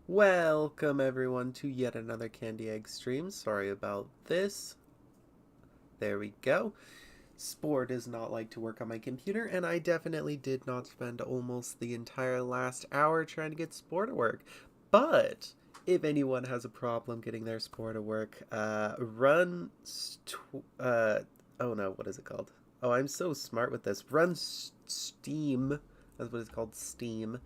Welcome everyone to yet another Candy Egg stream. Sorry about this. There we go. Spore does not like to work on my computer, and I definitely did not spend almost the entire last hour trying to get Spore to work. But if anyone has a problem getting their Spore to work, oh no, what is it called? Oh, I'm so smart with this. Run Steam. That's what it's called, Steam.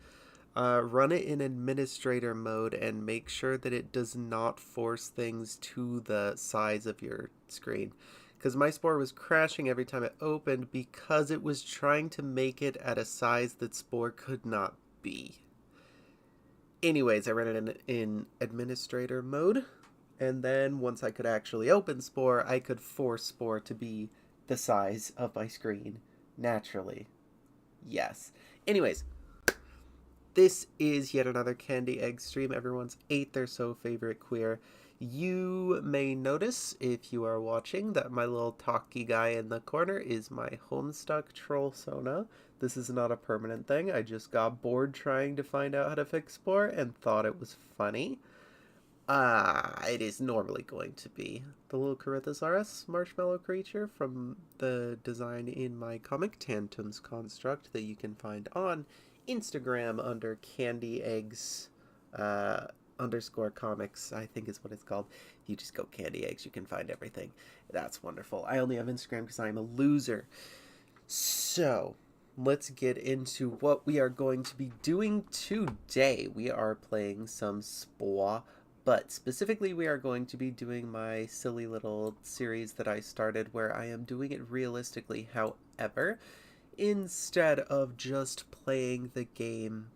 Run it in administrator mode and make sure that it does not force things to the size of your screen. Because my Spore was crashing every time it opened because it was trying to make it at a size that Spore could not be. Anyways, I ran it in administrator mode. And then once I could actually open Spore, I could force Spore to be the size of my screen naturally. Yes. Anyways, this is yet another Candy Egg stream. Everyone's ate their so favorite queer. You may notice, if you are watching, that my little talky guy in the corner is my Homestuck troll Sona. This is not a permanent thing. I just got bored trying to find out how to fix Spore and thought it was funny. It is normally going to be the little Corythosaurus marshmallow creature from the design in my comic Tantum's Construct that you can find on Instagram under Candy Eggs underscore comics, I think is what it's called. If you just go Candy Eggs, you can find everything. That's wonderful. I only have Instagram because I'm a loser. So, let's get into what we are going to be doing today. We are playing some Spore, but specifically we are going to be doing my silly little series that I started where I am doing it realistically. However, instead of just playing the game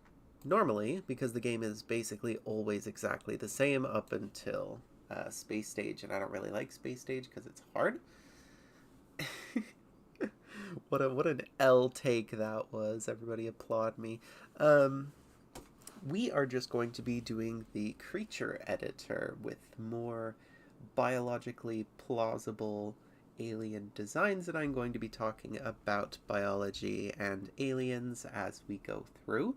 normally, because the game is basically always exactly the same up until Space Stage, and I don't really like Space Stage because it's hard. What an L take that was. Everybody applaud me. We are just going to be doing the creature editor with more biologically plausible alien designs, and I'm going to be talking about biology and aliens as we go through.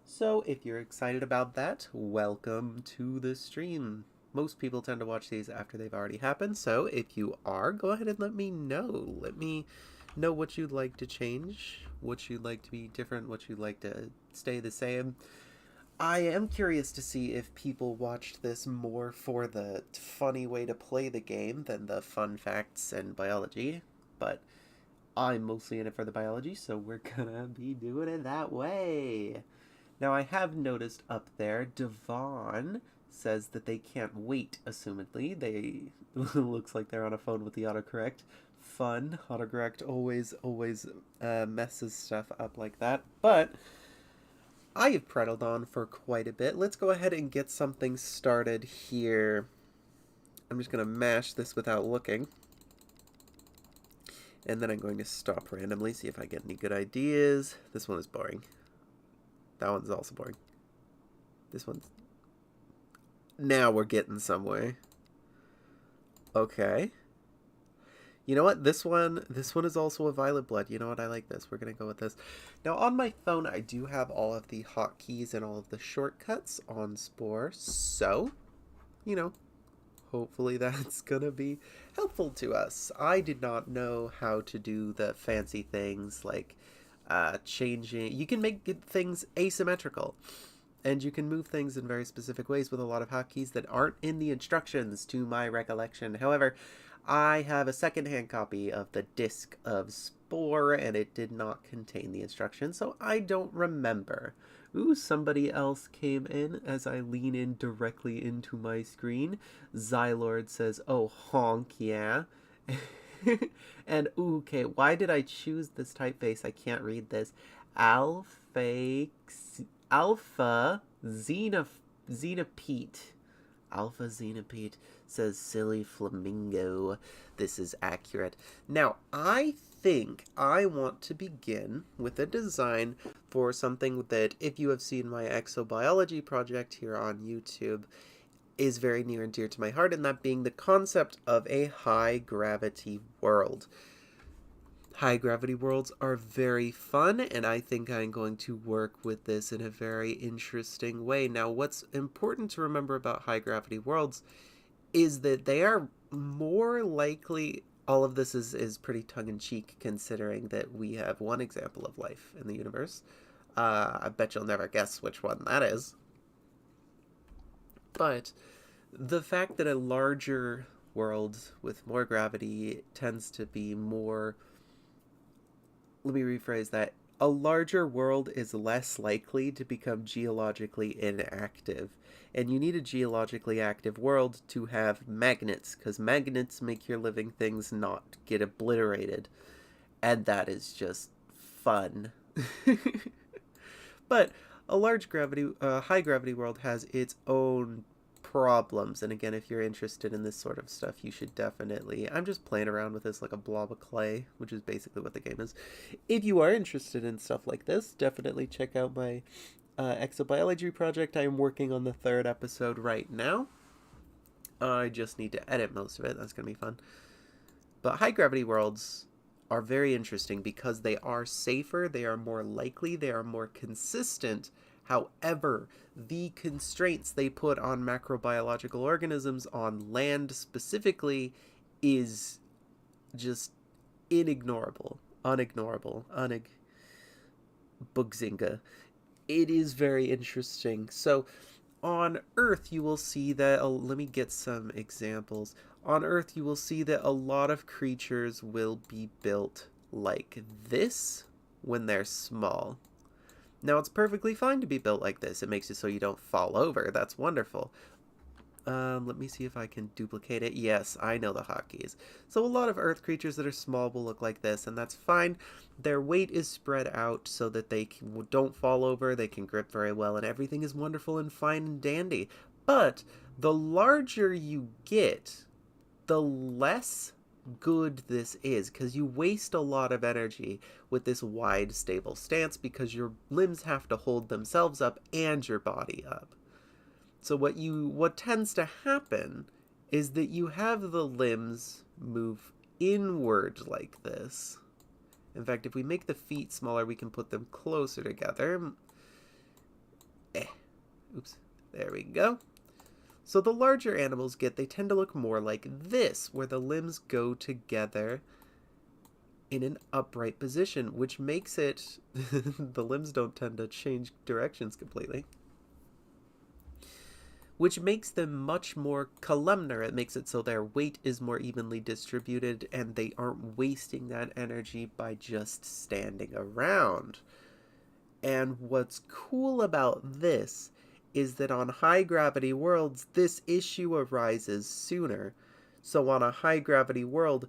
So if you're excited about that, welcome to the stream. Most people tend to watch these after they've already happened, so if you are, go ahead and let me know. Let me know what you'd like to change, what you'd like to be different, what you'd like to stay the same. I am curious to see if people watched this more for the funny way to play the game than the fun facts and biology, but I'm mostly in it for the biology, so we're gonna be doing it that way. Now, I have noticed up there, Devon says that they can't wait, assumedly. They looks like they're on a phone with the autocorrect. Fun. Autocorrect always messes stuff up like that, but I have prattled on for quite a bit. Let's go ahead and get something started here. I'm just going to mash this without looking. And then I'm going to stop randomly, see if I get any good ideas. This one is boring. That one's also boring. This one's... Now we're getting somewhere. Okay. You know what? This one is also a violet blood. You know what? I like this. We're going to go with this. Now, on my phone, I do have all of the hotkeys and all of the shortcuts on Spore. So, you know, hopefully that's going to be helpful to us. I did not know how to do the fancy things like changing. You can make things asymmetrical. And you can move things in very specific ways with a lot of hotkeys that aren't in the instructions, to my recollection. However, I have a secondhand copy of the disc of Spore, and it did not contain the instructions, so I don't remember. Ooh, somebody else came in as I lean in directly into my screen. Xylord says, oh, honk, yeah. And, ooh, okay, why did I choose this typeface? I can't read this. Alpha Xenopete. Alpha Xenopete says, silly flamingo. This is accurate. Now, I think I want to begin with a design for something that, if you have seen my exobiology project here on YouTube, is very near and dear to my heart, and that being the concept of a high gravity world. High gravity worlds are very fun, and I think I'm going to work with this in a very interesting way. Now, what's important to remember about high gravity worlds is that they are more likely. All of this is pretty tongue-in-cheek, considering that we have one example of life in the universe. I bet you'll never guess which one that is. But the fact that a larger world with more gravity tends to be more. Let me rephrase that. A larger world is less likely to become geologically inactive. And you need a geologically active world to have magnets, because magnets make your living things not get obliterated. And that is just fun. But a high gravity world has its own problems. And again, if you're interested in this sort of stuff, you should definitely. I'm just playing around with this like a blob of clay, which is basically what the game is. If you are interested in stuff like this, definitely check out my exobiology project. I am working on the 3rd episode right now. I just need to edit most of it. That's going to be fun. But high gravity worlds are very interesting because they are safer, they are more likely, they are more consistent. However, the constraints they put on macrobiological organisms on land specifically is just unignorable. Bugzinga. It is very interesting. So on Earth, you will see that. Let me get some examples. On Earth, you will see that a lot of creatures will be built like this when they're small. Now, it's perfectly fine to be built like this. It makes it so you don't fall over. That's wonderful. Let me see if I can duplicate it. Yes, I know the hotkeys. So a lot of Earth creatures that are small will look like this, and that's fine. Their weight is spread out so that they don't fall over, they can grip very well, and everything is wonderful and fine and dandy. But the larger you get, the less good this is, because you waste a lot of energy with this wide, stable stance because your limbs have to hold themselves up and your body up. So what tends to happen is that you have the limbs move inward like this. In fact, if we make the feet smaller, we can put them closer together. Oops. There we go. So the larger animals they tend to look more like this, where the limbs go together in an upright position, which makes it, the limbs don't tend to change directions completely, which makes them much more columnar. It makes it so their weight is more evenly distributed and they aren't wasting that energy by just standing around. And what's cool about this is that on high gravity worlds, this issue arises sooner. So on a high gravity world,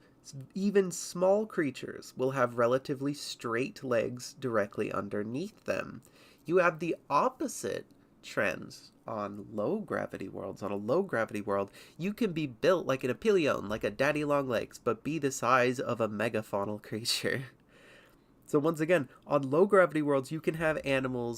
even small creatures will have relatively straight legs directly underneath them. You have the opposite trends on low gravity worlds. On a low gravity world, you can be built like an Epilion, like a daddy long legs, but be the size of a megafaunal creature. So once again, on low gravity worlds, you can have animal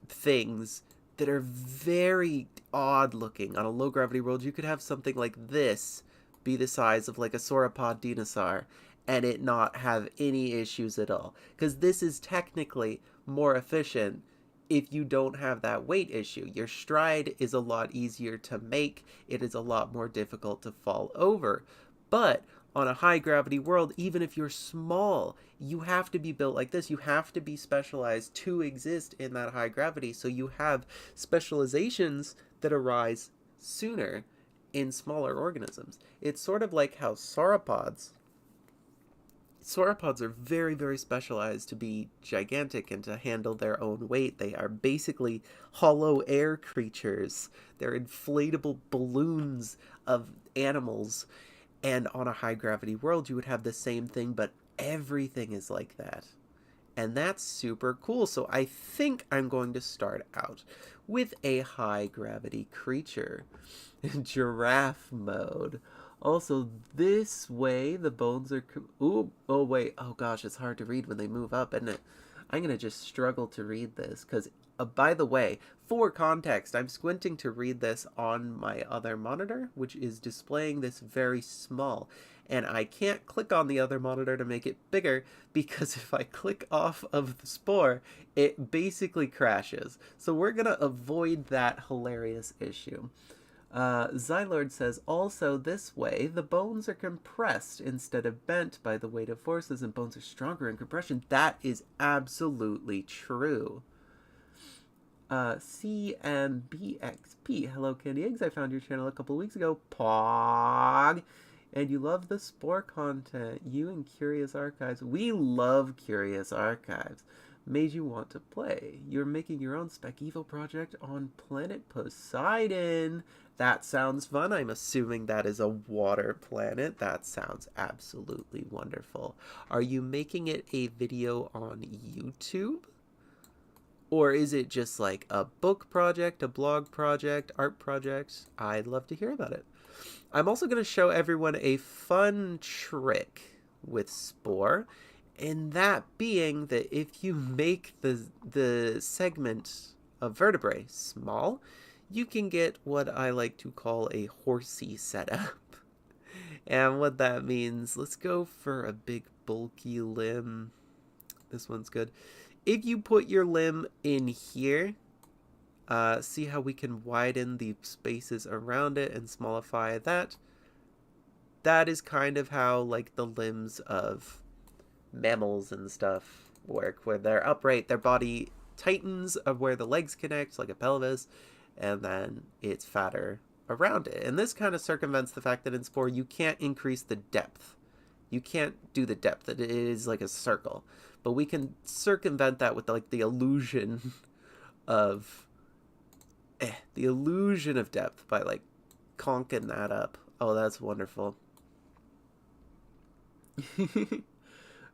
things that are very odd looking. On a low gravity world, you could have something like this be the size of like a sauropod dinosaur and it not have any issues at all. Because this is technically more efficient if you don't have that weight issue. Your stride is a lot easier to make. It is a lot more difficult to fall over. But on a high gravity world, even if you're small, you have to be built like this. You have to be specialized to exist in that high gravity. So you have specializations that arise sooner in smaller organisms. It's sort of like how sauropods are very, very specialized to be gigantic and to handle their own weight. They are basically hollow air creatures. They're inflatable balloons of animals. And on a high gravity world, you would have the same thing, but everything is like that. And that's super cool. So I think I'm going to start out with a high gravity creature. Giraffe mode. Also, this way, the bones are... Ooh, oh wait, oh gosh, it's hard to read when they move up, isn't it? I'm going to just struggle to read this, because, by the way, for context, I'm squinting to read this on my other monitor, which is displaying this very small. and I can't click on the other monitor to make it bigger because if I click off of the Spore, it basically crashes. So we're going to avoid that hilarious issue. Xylord says, also this way, the bones are compressed instead of bent by the weight of forces, and bones are stronger in compression. That is absolutely true. CMBXP, hello Candy Eggs, I found your channel a couple weeks ago, Pog, and you love the Spore content, you and Curious Archives, we love Curious Archives, made you want to play. You're making your own Spec Evo project on Planet Poseidon. That sounds fun. I'm assuming that is a water planet. That sounds absolutely wonderful. Are you making it a video on YouTube? Or is it just like a book project, a blog project, art project? I'd love to hear about it. I'm also going to show everyone a fun trick with Spore, and that being that if you make the segment of vertebrae small, you can get what I like to call a horsey setup. And what that means, let's go for a big bulky limb. This one's good. If you put your limb in here, see how we can widen the spaces around it and smallify that? That is kind of how like the limbs of mammals and stuff work, where they're upright, their body tightens of where the legs connect, like a pelvis, and then it's fatter around it. And this kind of circumvents the fact that in Spore you can't increase the depth. You can't do the depth. It is like a circle. But we can circumvent that with like the illusion of depth by like conking that up. Oh, that's wonderful.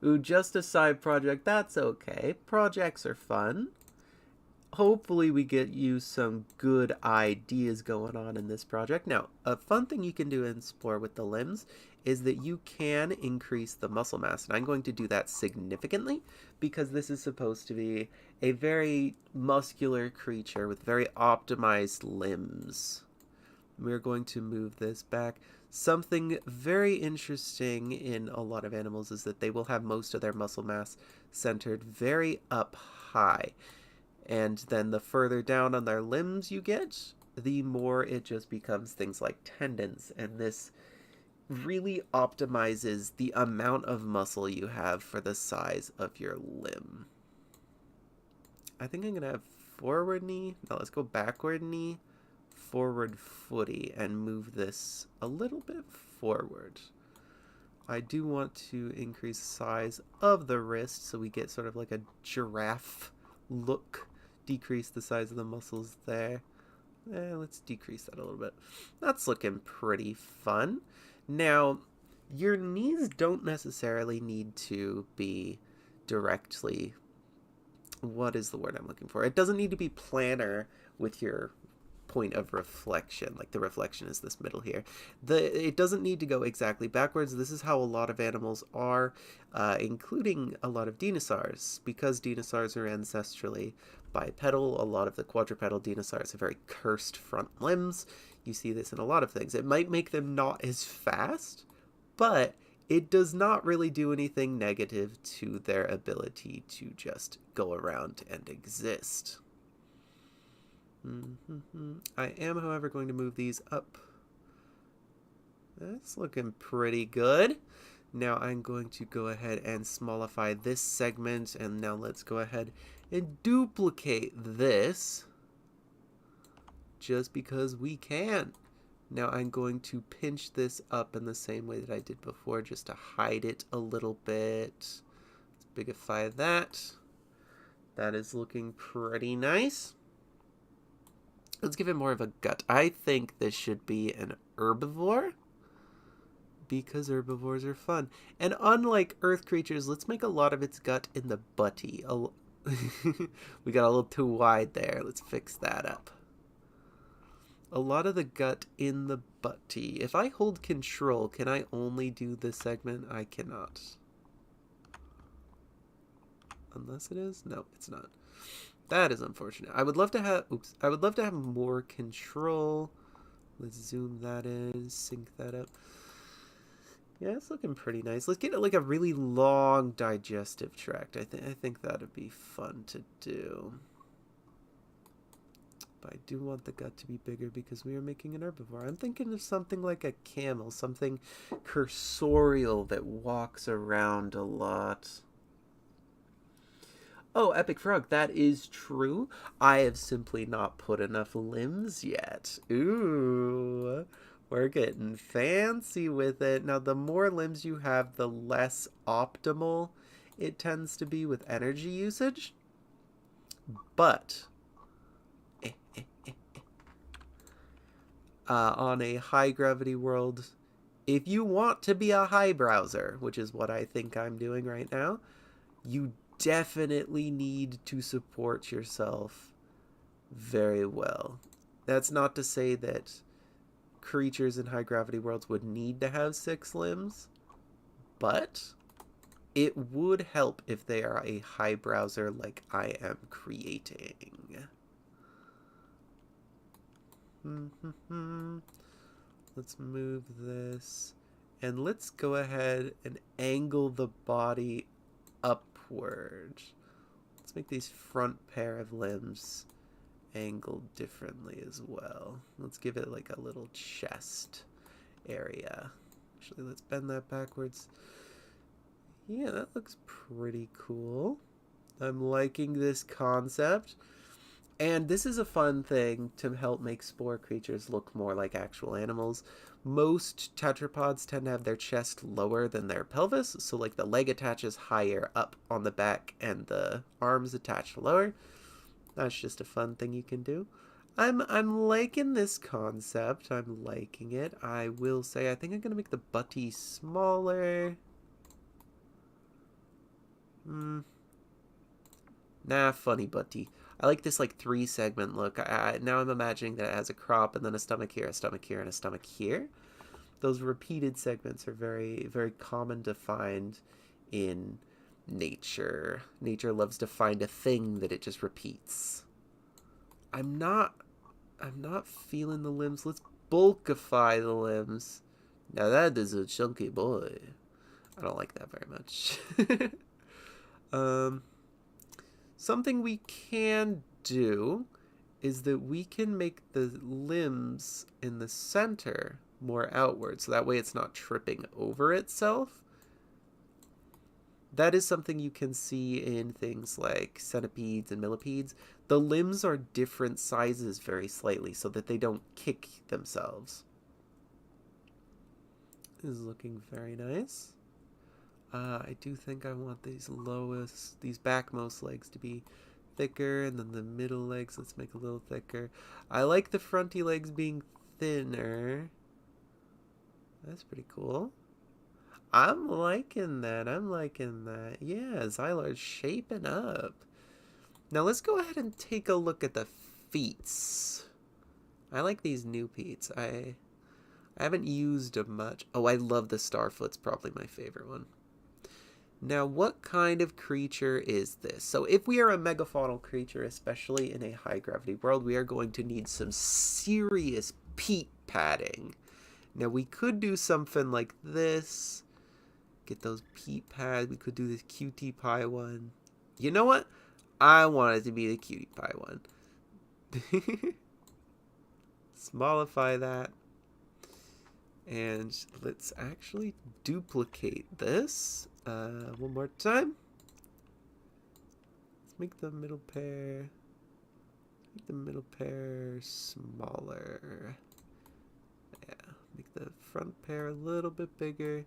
Ooh, just a side project. That's okay. Projects are fun. Hopefully we get you some good ideas going on in this project. Now, a fun thing you can do in Spore with the limbs is that you can increase the muscle mass. And I'm going to do that significantly because this is supposed to be a very muscular creature with very optimized limbs. We're going to move this back. Something very interesting in a lot of animals is that they will have most of their muscle mass centered very up high. And then the further down on their limbs you get, the more it just becomes things like tendons. And this really optimizes the amount of muscle you have for the size of your limb. I think I'm going to have forward knee. No, let's go backward knee, forward footy, and move this a little bit forward. I do want to increase the size of the wrist so we get sort of like a giraffe look. Decrease the size of the muscles there. Let's decrease that a little bit. That's looking pretty fun. Now, your knees don't necessarily need to be directly, what is the word I'm looking for? It doesn't need to be planar with your point of reflection, like the reflection is this middle here. It doesn't need to go exactly backwards. This is how a lot of animals are, including a lot of dinosaurs. Because dinosaurs are ancestrally bipedal, a lot of the quadrupedal dinosaurs have very cursed front limbs. You see this in a lot of things. It might make them not as fast, but it does not really do anything negative to their ability to just go around and exist. I am, however, going to move these up. That's looking pretty good. Now I'm going to go ahead and smallify this segment, and now let's go ahead and duplicate this just because we can. Now I'm going to pinch this up in the same way that I did before just to hide it a little bit. Let's bigify that. That is looking pretty nice. Let's give it more of a gut. I think this should be an herbivore because herbivores are fun. And unlike earth creatures, let's make a lot of its gut in the butty. We got a little too wide there. Let's fix that up. A lot of the gut in the butty. If I hold control, can I only do this segment? I cannot. Unless it is? No, it's not. That is unfortunate. I would love to have, I would love to have more control. Let's zoom that in, sync that up. Yeah, it's looking pretty nice. Let's get it like a really long digestive tract. I think that'd be fun to do. But I do want the gut to be bigger because we are making an herbivore. I'm thinking of something like a camel, something cursorial that walks around a lot. Oh, Epic Frog, that is true. I have simply not put enough limbs yet. Ooh, we're getting fancy with it. Now, the more limbs you have, the less optimal it tends to be with energy usage. But on a high gravity world, if you want to be a high browser, which is what I think I'm doing right now, you definitely need to support yourself very well. That's not to say that creatures in high gravity worlds would need to have 6 limbs, but it would help if they are a high browser like I am creating. Let's move this, and let's go ahead and angle the body upward. Let's make these front pair of limbs angled differently as well. Let's give it like a little chest area. Actually, let's bend that backwards. Yeah, that looks pretty cool. I'm liking this concept. And this is a fun thing to help make spore creatures look more like actual animals. Most tetrapods tend to have their chest lower than their pelvis, so like the leg attaches higher up on the back and the arms attach lower. That's just a fun thing you can do. I'm liking this concept. I'm liking it. I will say I think I'm gonna make the butty smaller. Nah, funny butty. I like this like 3-segment look. Now I'm imagining that it has a crop and then a stomach here, and a stomach here. Those repeated segments are very, very common to find in nature. Nature loves to find a thing that it just repeats. I'm not feeling the limbs. Let's bulkify the limbs. Now that is a chunky boy. I don't like that very much. Something we can do is that we can make the limbs in the center more outward, so that way it's not tripping over itself. That is something you can see in things like centipedes and millipedes. The limbs are different sizes very slightly so that they don't kick themselves. This is looking very nice. I do think I want these backmost legs to be thicker, and then the middle legs, let's make a little thicker. I like the fronty legs being thinner. That's pretty cool. I'm liking that. Yeah, Xylar's shaping up. Now let's go ahead and take a look at the feet. I like these new feet. I haven't used them much. Oh, I love the Starfoot's probably my favorite one. Now, what kind of creature is this? So if we are a megafaunal creature, especially in a high-gravity world, we are going to need some serious peat padding. Now, we could do something like this. Get those peat pads. We could do this cutie pie one. You know what? I want it to be the cutie pie one. Smallify that. And let's actually duplicate this. One more time. Let's make the middle pair. Smaller. Yeah. Make the front pair a little bit bigger,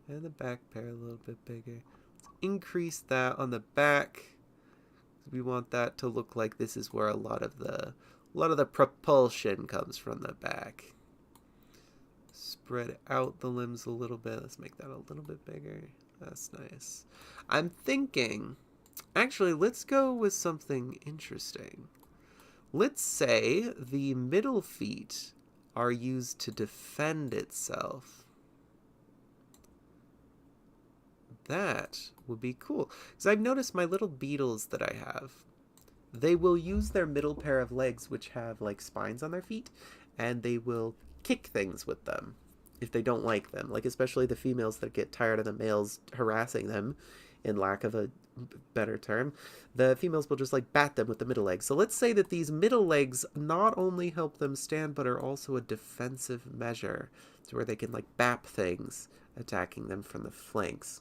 and the back pair a little bit bigger. Let's increase that on the back. We want that to look like this is where a lot of the propulsion comes from the back. Spread out the limbs a little bit. Let's make that a little bit bigger. That's nice. I'm thinking, actually, let's go with something interesting. Let's say the middle feet are used to defend itself. That would be cool. Because I've noticed my little beetles that I have, they will use their middle pair of legs, which have like spines on their feet, and they will kick things with them. if they don't like them, like especially the females that get tired of the males harassing them, in lack of a better term, the females will just like bat them with the middle legs. So let's say that these middle legs not only help them stand, but are also a defensive measure, to where they can like bap things, attacking them from the flanks.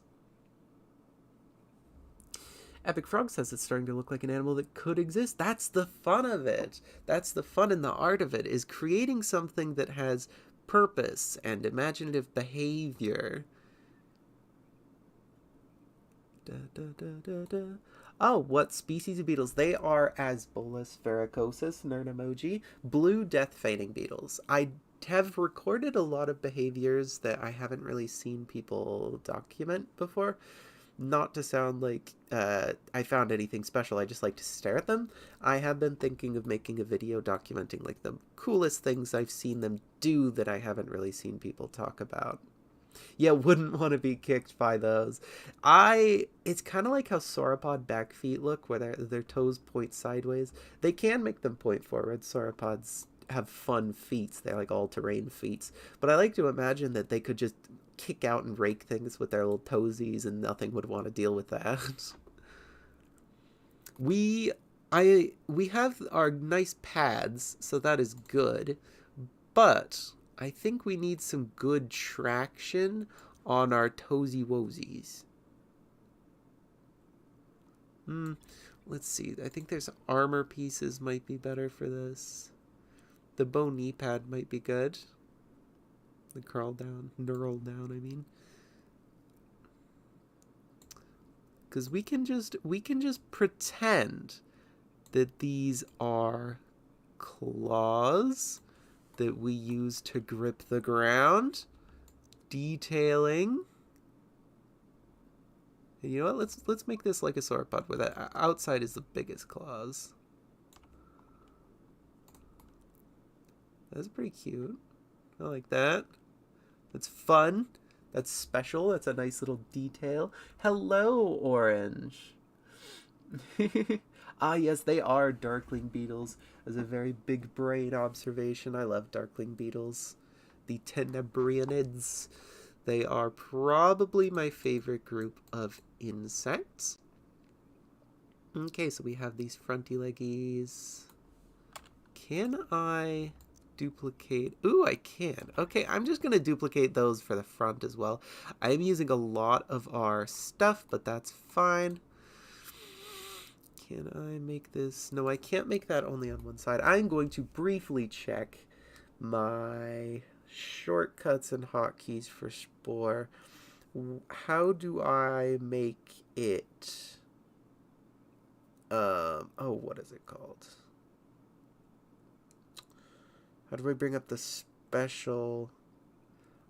Epic Frog says it's starting to look like an animal that could exist. That's the fun of it. That's the fun and the art of it, is creating something that has purpose and imaginative behavior. Da, da, da, da, da. Oh, what species of beetles? They are Asbolus verrucosus, nerd emoji, blue death feigning beetles. I have recorded a lot of behaviors that I haven't really seen people document before. Not to sound like I found anything special, I just like to stare at them. I have been thinking of making a video documenting like the coolest things I've seen them do that I haven't really seen people talk about. Yeah, wouldn't want to be kicked by those. It's kind of like how sauropod back feet look, where their toes point sideways. They can make them point forward. Sauropods have fun feet. They're like all-terrain feet. But I like to imagine that they could just kick out and rake things with their little toesies and nothing would want to deal with that. We have our nice pads, so that is good. But I think we need some good traction on our toesy woesies. Let's see. I think there's armor pieces might be better for this. The bow knee pad might be good. The curl down, knurl down, I mean. Because we can just pretend that these are claws that we use to grip the ground. Detailing. And you know what? Let's make this like a sauropod, where the outside is the biggest claws. That's pretty cute. I like that. That's fun. That's special. That's a nice little detail. Hello, Orange. Ah, yes, they are darkling beetles. As a very big brain observation, I love darkling beetles. The tenebrianids. They are probably my favorite group of insects. Okay, so we have these fronty leggies. Can I duplicate? Ooh, I can. Okay, I'm just going to duplicate those for the front as well. I'm using a lot of our stuff, but that's fine. Can I make this? No, I can't make that only on one side. I'm going to briefly check my shortcuts and hotkeys for Spore. How do I make it? Oh, what is it called? How do I bring up the special?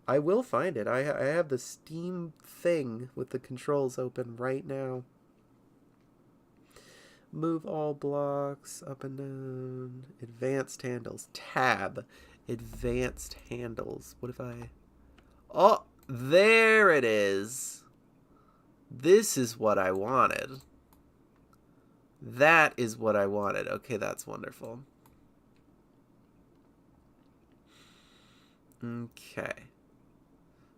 I will find it. I have the Steam thing with the controls open right now. Move all blocks up and down. Advanced handles. Tab. Advanced handles. What if I... Oh, there it is. This is what I wanted. That is what I wanted. Okay, that's wonderful. Okay.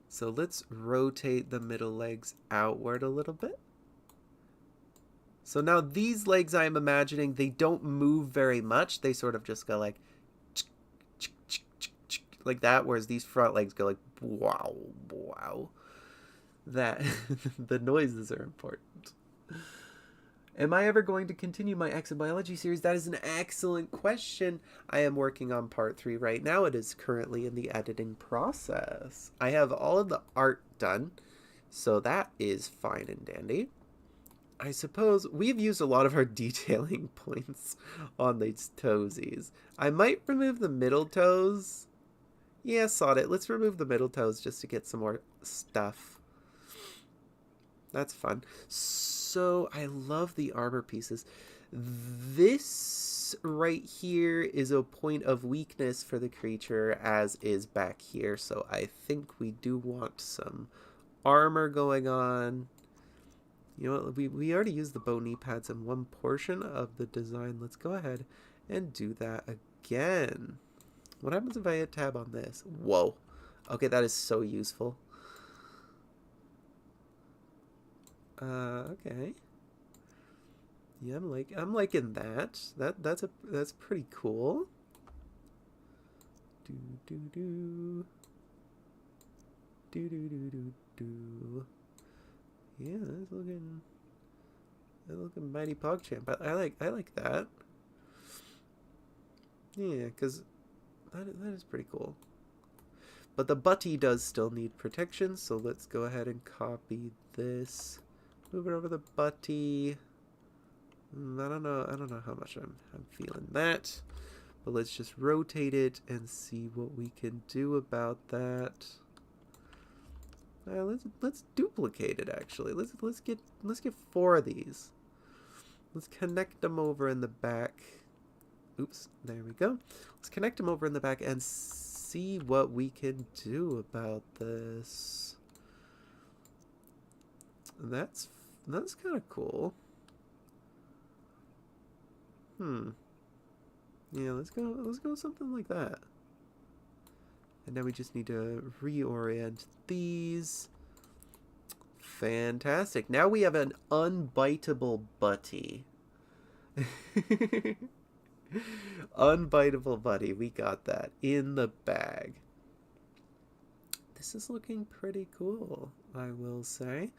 So let's rotate the middle legs outward a little bit. So now these legs, I'm imagining, they don't move very much. They sort of just go like that, whereas these front legs go like wow, wow. That the noises are important. Am I ever going to continue my exobiology series? That is an excellent question. I am working on part 3 right now. It is currently in the editing process. I have all of the art done, so that is fine and dandy. I suppose we've used a lot of our detailing points on these toesies. I might remove the middle toes. Yeah, sod it. Let's remove the middle toes just to get some more stuff. That's fun. So I love the armor pieces. This right here is a point of weakness for the creature, as is back here. So I think we do want some armor going on. You know what, we already used the bow knee pads in one portion of the design. Let's go ahead and do that again. What happens if I hit tab on this? Whoa. Okay, that is so useful. Okay. Yeah, I'm liking that. That's pretty cool. Do do do. Do do do do do. Yeah, that's looking mighty PogChamp. I like that. Yeah, because that is pretty cool. But the butty does still need protection, so let's go ahead and copy this. Move it over the butty. I don't know how much I'm feeling that. But let's just rotate it and see what we can do about that. Let's duplicate it actually. Let's get 4 of these. Let's connect them over in the back. Oops, there we go. Let's connect them over in the back and see what we can do about this. That's kind of cool. Yeah, let's go something like that. And now we just need to reorient these. Fantastic. Now we have an unbiteable butty. Unbiteable buddy. We got that in the bag. This is looking pretty cool, I will say.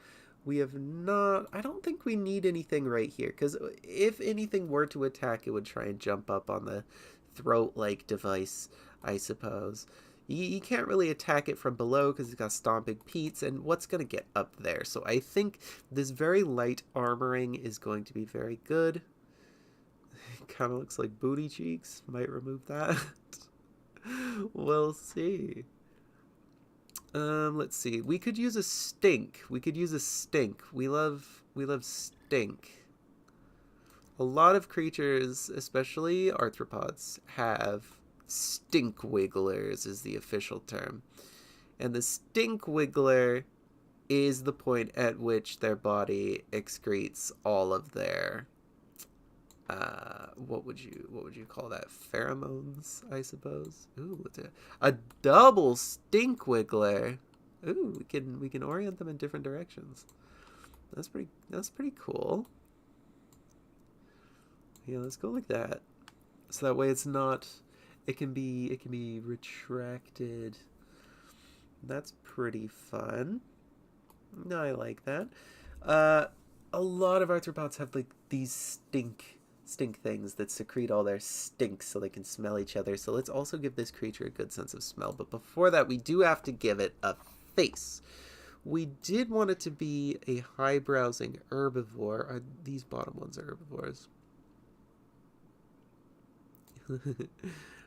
We have not... I don't think we need anything right here, because if anything were to attack, it would try and jump up on the throat-like device, I suppose. You can't really attack it from below because it's got Stomping Peats, and what's going to get up there? So I think this very light armoring is going to be very good. It kind of looks like booty cheeks. Might remove that. We'll see. Let's see. We could use a stink. We love stink. A lot of creatures, especially arthropods, have stink wigglers is the official term. And the stink wiggler is the point at which their body excretes all of their what would you call that? Pheromones, I suppose. Ooh, what's it? A double stink wiggler. Ooh, we can orient them in different directions. That's pretty cool. Yeah, let's go like that. So that way it's not it can be retracted. That's pretty fun. No, I like that. A lot of arthropods have like these stink things that secrete all their stinks so they can smell each other. So let's also give this creature a good sense of smell. But before that, we do have to give it a face. We did want it to be a high-browsing herbivore. These bottom ones are herbivores.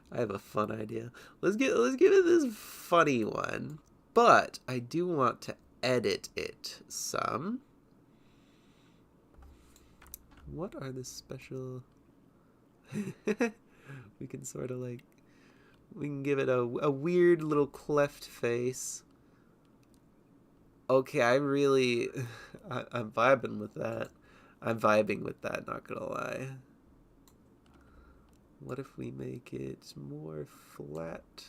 I have a fun idea. Let's give it this funny one. But I do want to edit it some. What are the special... we can sort of like... We can give it a weird little cleft face. Okay, I'm vibing with that. I'm vibing with that, not gonna lie. What if we make it more flat?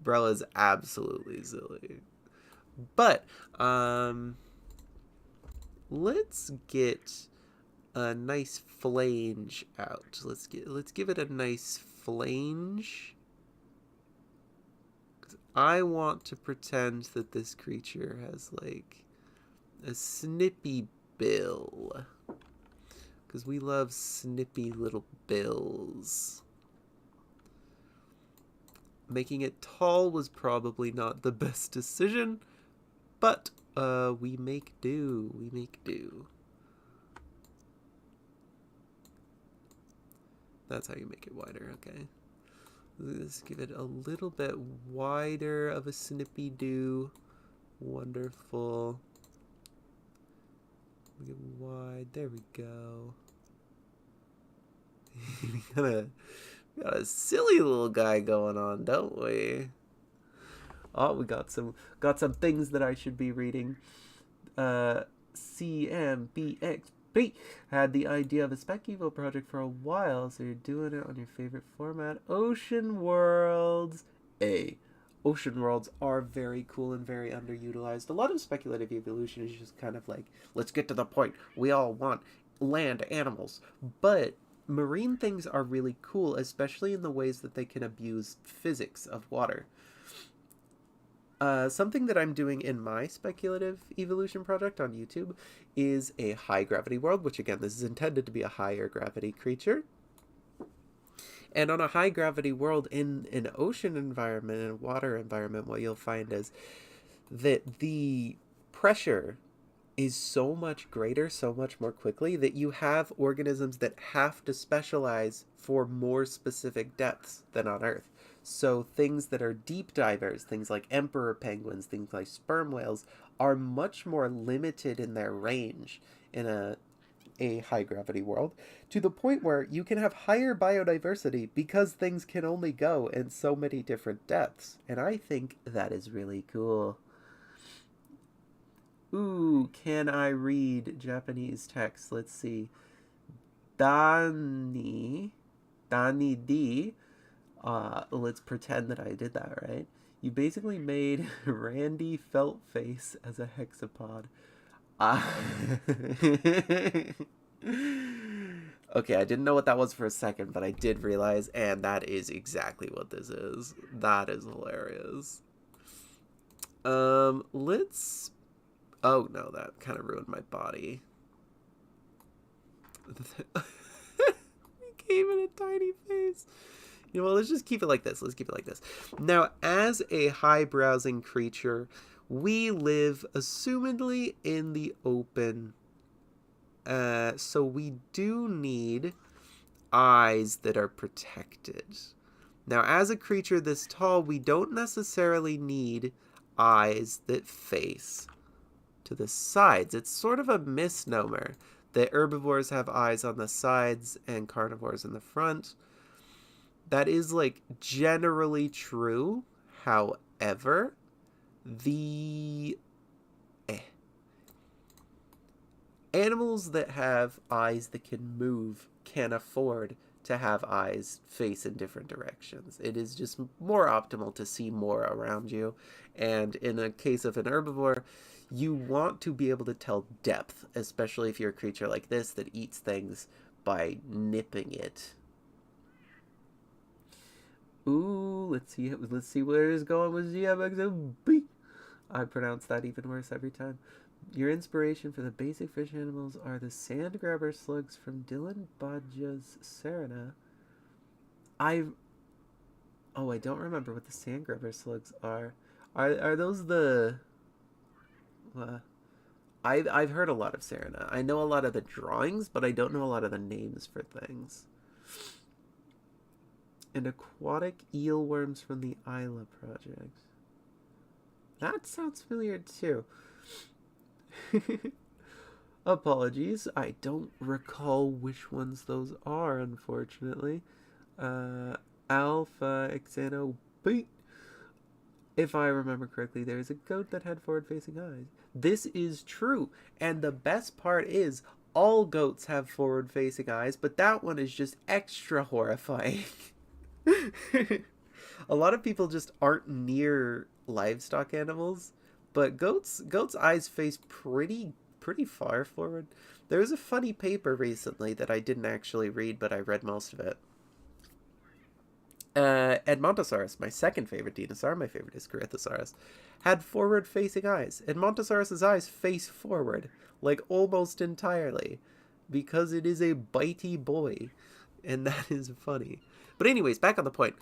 Bro is absolutely silly. But let's get a nice flange out. Let's give it a nice flange. 'Cause I want to pretend that this creature has like a snippy bill. Because we love snippy little bills. Making it tall was probably not the best decision, but we make do. We make do. That's how you make it wider, okay. Let's give it a little bit wider of a snippy do. Wonderful. Make it wide. There we go. We got a silly little guy going on, don't we? Oh, we got some things that I should be reading. CMBX Pete had the idea of a Spec Evo project for a while, so you're doing it on your favorite format, Ocean Worlds. Ocean worlds are very cool and very underutilized. A lot of speculative evolution is just kind of like, let's get to the point. We all want land animals. But marine things are really cool, especially in the ways that they can abuse physics of water. Something that I'm doing in my speculative evolution project on YouTube is a high gravity world, which again, this is intended to be a higher gravity creature. And on a high gravity world in an ocean environment, in a water environment, what you'll find is that the pressure is so much greater, so much more quickly, that you have organisms that have to specialize for more specific depths than on Earth. So things that are deep divers, things like emperor penguins, things like sperm whales, are much more limited in their range in a high gravity world, to the point where you can have higher biodiversity because things can only go in so many different depths. And I think that is really cool. Ooh, can I read Japanese text? Let's see. Dani D. Let's pretend that I did that right. You basically made Randy Feltface as a hexapod. Okay, I didn't know what that was for a second, but I did realize, and that is exactly what this is. That is hilarious. Let's... Oh, no, that kind of ruined my body. We gave it a tiny face. You know what, let's just keep it like this. Let's keep it like this. Now, as a high-browsing creature, we live, assumedly, in the open. So we do need eyes that are protected. Now, as a creature this tall, we don't necessarily need eyes that face to the sides. It's sort of a misnomer that herbivores have eyes on the sides and carnivores in the front. That is, like, generally true. However, the animals that have eyes that can move can afford to have eyes face in different directions. It is just more optimal to see more around you. And in a case of an herbivore, you want to be able to tell depth, especially if you're a creature like this that eats things by nipping it. Ooh, let's see where it's going with GMXOB. I pronounce that even worse every time. Your inspiration for the basic fish animals are the sand grabber slugs from Dylan Badja's Serena. I don't remember what the sand grabber slugs are. Are those the... I've heard a lot of Serena. I know a lot of the drawings, but I don't know a lot of the names for things. And aquatic eelworms from the Isla project. That sounds familiar too. Apologies, I don't recall which ones those are, unfortunately. Alpha Xano Beat. If I remember correctly, there is a goat that had forward-facing eyes. This is true, and the best part is all goats have forward-facing eyes, but that one is just extra horrifying. A lot of people just aren't near livestock animals, but goats' eyes face pretty far forward. There was a funny paper recently that I didn't actually read, but I read most of it. Edmontosaurus, my second favorite dinosaur, my favorite is Corythosaurus, had forward-facing eyes. Edmontosaurus's eyes face forward, like almost entirely, because it is a bitey boy, and that is funny. But anyways, back on the point.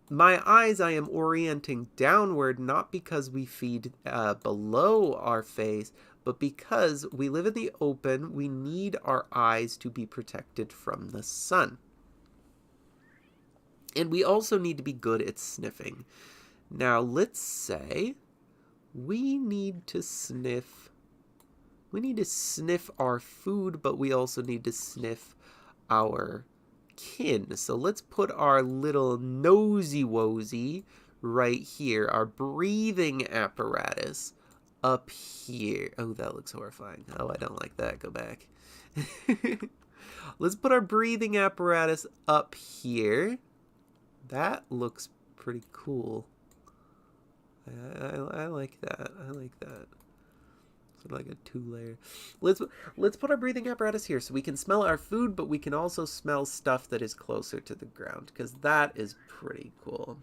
My eyes I am orienting downward, not because we feed below our face, but because we live in the open, we need our eyes to be protected from the sun. And we also need to be good at sniffing. Now, let's say we need to sniff our food, but we also need to sniff our kin. So let's put our little nosy-wosy right here, our breathing apparatus, up here. Oh, that looks horrifying. Oh, I don't like that. Go back. Let's put our breathing apparatus up here. That looks pretty cool. I like that. I like that. Sort of like a 2-layer. Let's put our breathing apparatus here so we can smell our food, but we can also smell stuff that is closer to the ground, because that is pretty cool.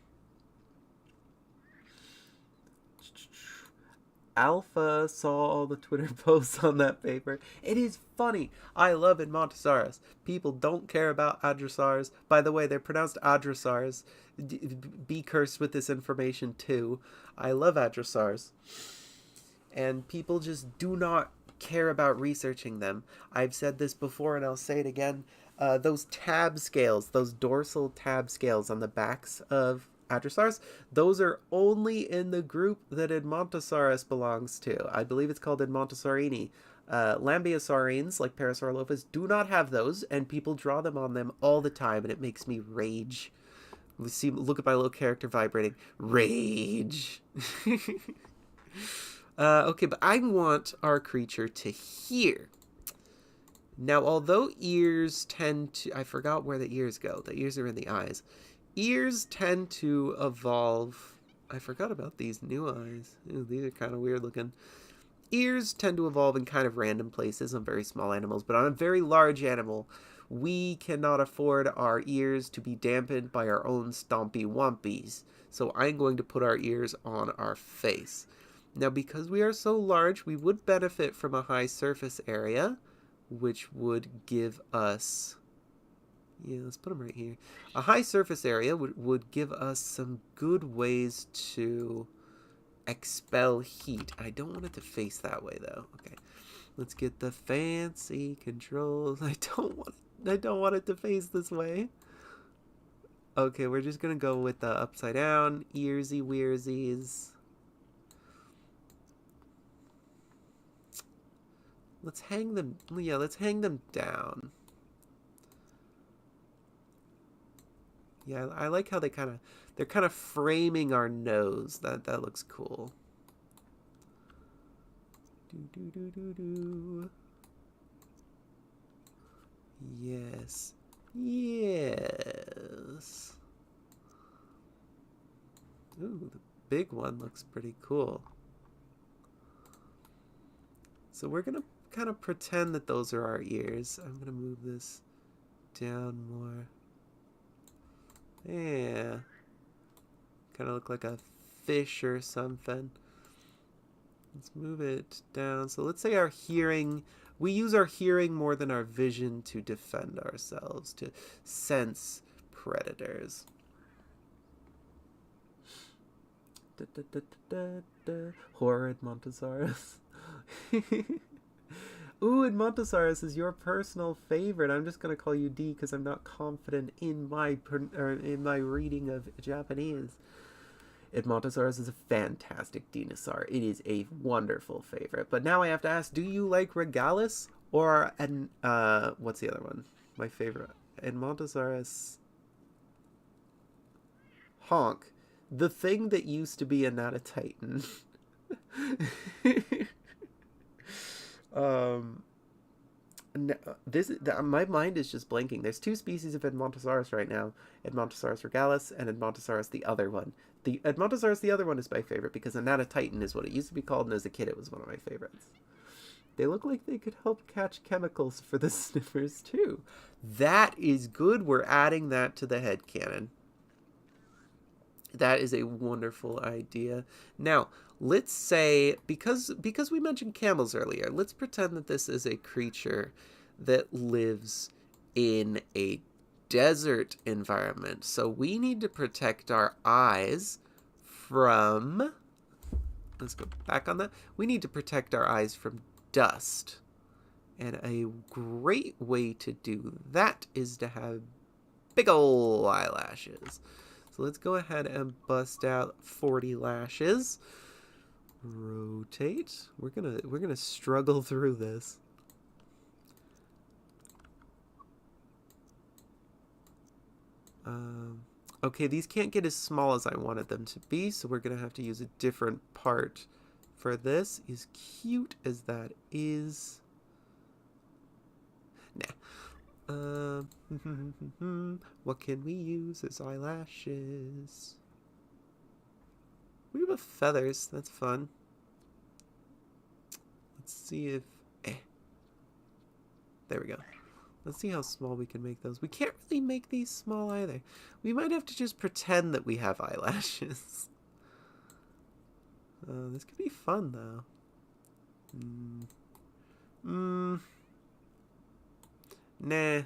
Alpha saw all the Twitter posts on that paper. It is funny. I love Edmontosaurus. People don't care about Adrosaurs. By the way, they're pronounced Adrosaurs. Be cursed with this information too. I love Adrosaurs. And people just do not care about researching them. I've said this before and I'll say it again. Those tab scales, those dorsal tab scales on the backs of Adrosaurs, those are only in the group that Edmontosaurus belongs to. I believe it's called Edmontosaurini. Lambeosaurines, like Parasaurolophus, do not have those, and people draw them on them all the time, and it makes me rage. See, look at my little character vibrating. Rage! Okay, but I want our creature to hear. Now, although ears tend to... I forgot where the ears go. The ears are in the eyes. Ears tend to evolve. I forgot about these new eyes. Ooh, these are kind of weird looking. Ears tend to evolve in kind of random places on very small animals, but on a very large animal, we cannot afford our ears to be dampened by our own stompy wompies. So I'm going to put our ears on our face. Now, because we are so large, we would benefit from a high surface area, which would give us... Yeah, let's put them right here. A high surface area would give us some good ways to expel heat. I don't want it to face that way, though. Okay, let's get the fancy controls. I don't want it to face this way. Okay, we're just gonna go with the upside down earsy weirsies. Let's hang them. Yeah, let's hang them down. Yeah, I like how they're kind of framing our nose. That looks cool. Do. Yes. Yes. Ooh, the big one looks pretty cool. So we're gonna kind of pretend that those are our ears. I'm gonna move this down more. Yeah. Kind of look like a fish or something. Let's move it down. So let's say our hearing, we use our hearing more than our vision to defend ourselves, to sense predators. Horrid Edmontosaurus. Ooh, Edmontosaurus is your personal favorite. I'm just gonna call you D because I'm not confident in my reading of Japanese. Edmontosaurus is a fantastic dinosaur. It is a wonderful favorite. But now I have to ask: do you like Regalis or what's the other one? My favorite, Edmontosaurus Honk, the thing that used to be a Natatitan. My mind is just blanking. There's two species of Edmontosaurus right now: Edmontosaurus regalis and Edmontosaurus the other one. The Edmontosaurus the other one is my favorite because a Natatitan is what it used to be called, and as a kid it was one of my favorites. They look like they could help catch chemicals for the sniffers too. That is good. We're adding that to the headcanon. That is a wonderful idea. Now, let's say, because we mentioned camels earlier, let's pretend that this is a creature that lives in a desert environment. So we need to protect our eyes from... Let's go back on that. We need to protect our eyes from dust. And a great way to do that is to have big ol' eyelashes. So let's go ahead and bust out 40 lashes. Rotate. We're gonna struggle through this. Okay, these can't get as small as I wanted them to be, so we're gonna have to use a different part for this, as cute as that is. Nah. What can we use as eyelashes? We have feathers. That's fun. Let's see if... There we go. Let's see how small we can make those. We can't really make these small either. We might have to just pretend that we have eyelashes. This could be fun, though. Nah.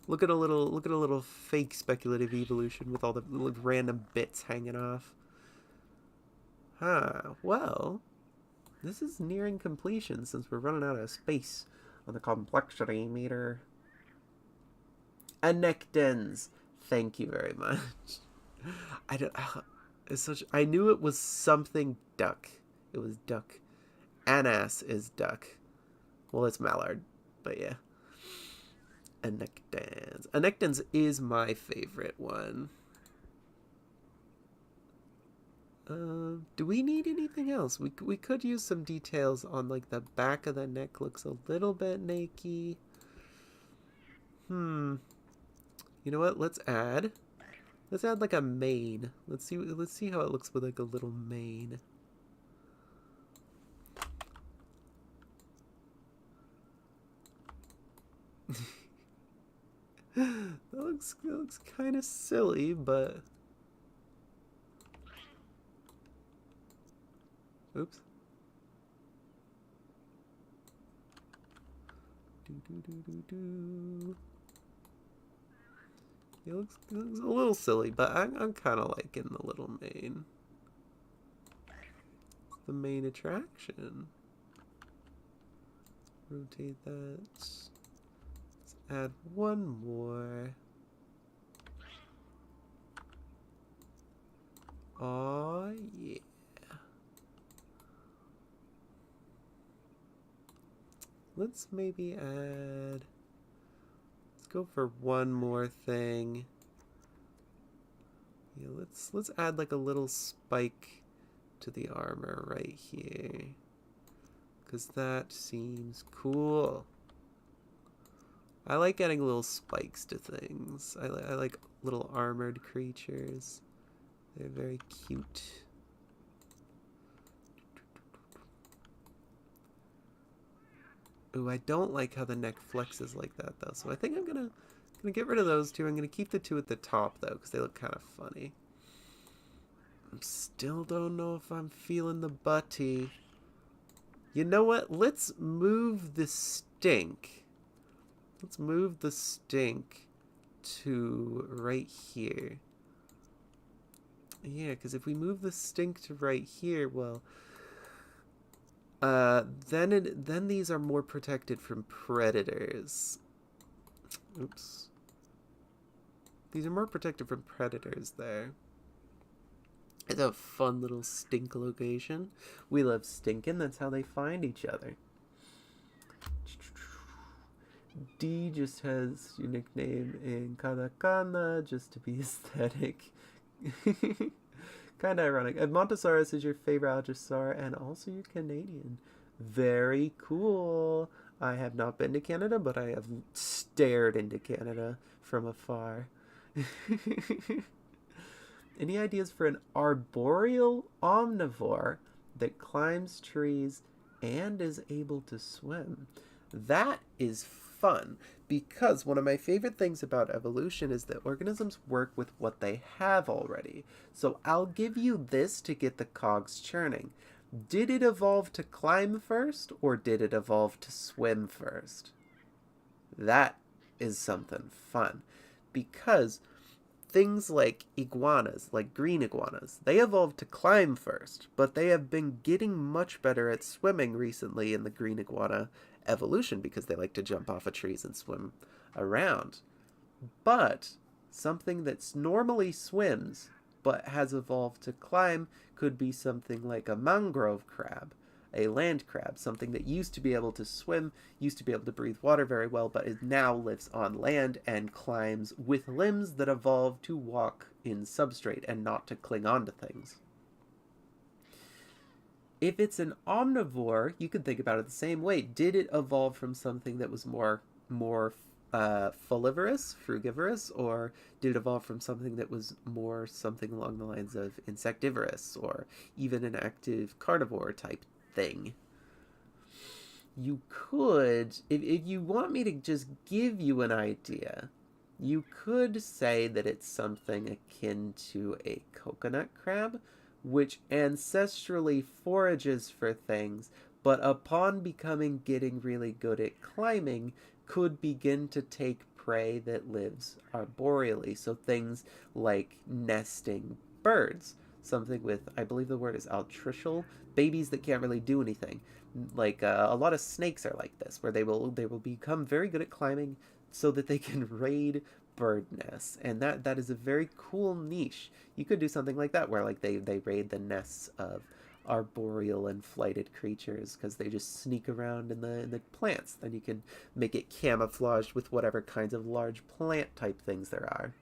Look at a little fake speculative evolution with all the random bits hanging off. Well, this is nearing completion since we're running out of space on the complexity meter. Anectons. Thank you very much. I knew it was something duck. It was duck. Anas is duck. Well, it's mallard, but yeah. Anectons. Anectons is my favorite one. Do we need anything else? We could use some details on like the back of the neck. Looks a little bit naked. You know what? Let's add like a mane. Let's see how it looks with like a little mane. that looks kind of silly, but oops. It looks a little silly, but I'm kind of liking the little mane. It's the main attraction. Rotate that. Let's add one more. Oh yeah. Let's maybe add... Let's go for one more thing. Yeah, let's add like a little spike to the armor right here. Because that seems cool. I like adding little spikes to things. I like little armored creatures. They're very cute. Ooh, I don't like how the neck flexes like that though. So I think I'm gonna get rid of those two. I'm gonna keep the two at the top though, because they look kind of funny. I still don't know if I'm feeling the butty. You know what? Let's move the stink. Let's move the stink to right here. Yeah, because if we move the stink to right here, well, then these are more protected from predators. Oops. These are more protected from predators there. It's a fun little stink location. We love stinking. That's how they find each other. D just has your nickname in katakana just to be aesthetic. Kind of ironic. Montosaurus is your favorite Allosaur and also you're Canadian. Very cool. I have not been to Canada, but I have stared into Canada from afar. Any ideas for an arboreal omnivore that climbs trees and is able to swim? That is fun, because one of my favorite things about evolution is that organisms work with what they have already. So I'll give you this to get the cogs churning. Did it evolve to climb first, or did it evolve to swim first? That is something fun, because things like iguanas, like green iguanas, they evolved to climb first, but they have been getting much better at swimming recently in the green iguana evolution because they like to jump off of trees and swim around. But something that's normally swims but has evolved to climb could be something like a mangrove crab, a land crab, something that used to be able to swim, used to be able to breathe water very well, but it now lives on land and climbs with limbs that evolved to walk in substrate and not to cling on to things. If it's an omnivore, you can think about it the same way. Did it evolve from something that was more folivorous, frugivorous, or did it evolve from something that was more something along the lines of insectivorous, or even an active carnivore type thing? You could, if you want me to just give you an idea, you could say that it's something akin to a coconut crab, which ancestrally forages for things, but upon getting really good at climbing, could begin to take prey that lives arboreally. So things like nesting birds, something with, I believe the word is altricial, babies that can't really do anything. Like a lot of snakes are like this, where they will become very good at climbing so that they can raid bird nests, and that is a very cool niche. You could do something like that, where like they raid the nests of arboreal and flighted creatures because they just sneak around in the plants. Then you can make it camouflaged with whatever kinds of large plant type things there are.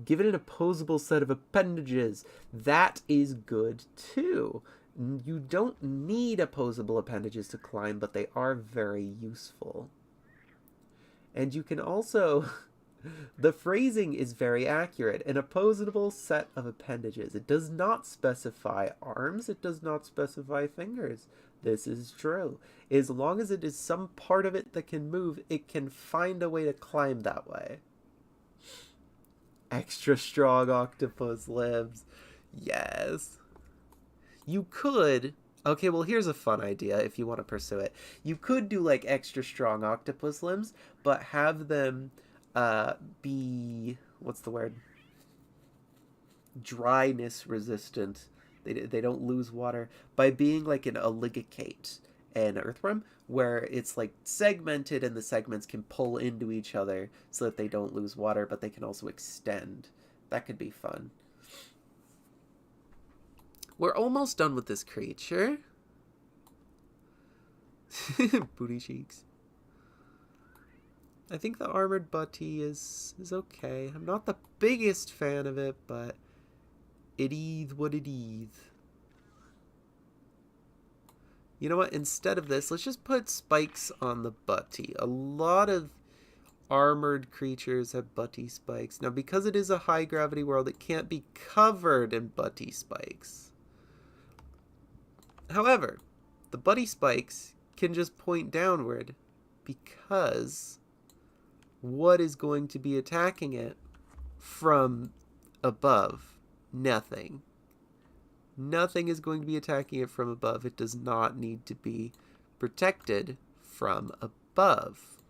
Give it an opposable set of appendages. That is good too. You don't need opposable appendages to climb, but they are very useful. And you can also... the phrasing is very accurate. An opposable set of appendages. It does not specify arms. It does not specify fingers. This is true. As long as it is some part of it that can move, it can find a way to climb that way. Extra strong octopus limbs. Yes. You could... okay, well, here's a fun idea if you want to pursue it. You could do, like, extra strong octopus limbs, but have them be... what's the word? Dryness resistant. They don't lose water by being like an oligocate, an earthworm, where it's like segmented and the segments can pull into each other so that they don't lose water, but they can also extend. That could be fun. We're almost done with this creature. Booty cheeks. I think the armored butty is okay. I'm not the biggest fan of it, but it is what it is. You know what? Instead of this, let's just put spikes on the butty. A lot of armored creatures have butty spikes. Now, because it is a high gravity world, it can't be covered in butty spikes. However, the butty spikes can just point downward because what is going to be attacking it from above? Nothing. Nothing is going to be attacking it from above. It does not need to be protected from above.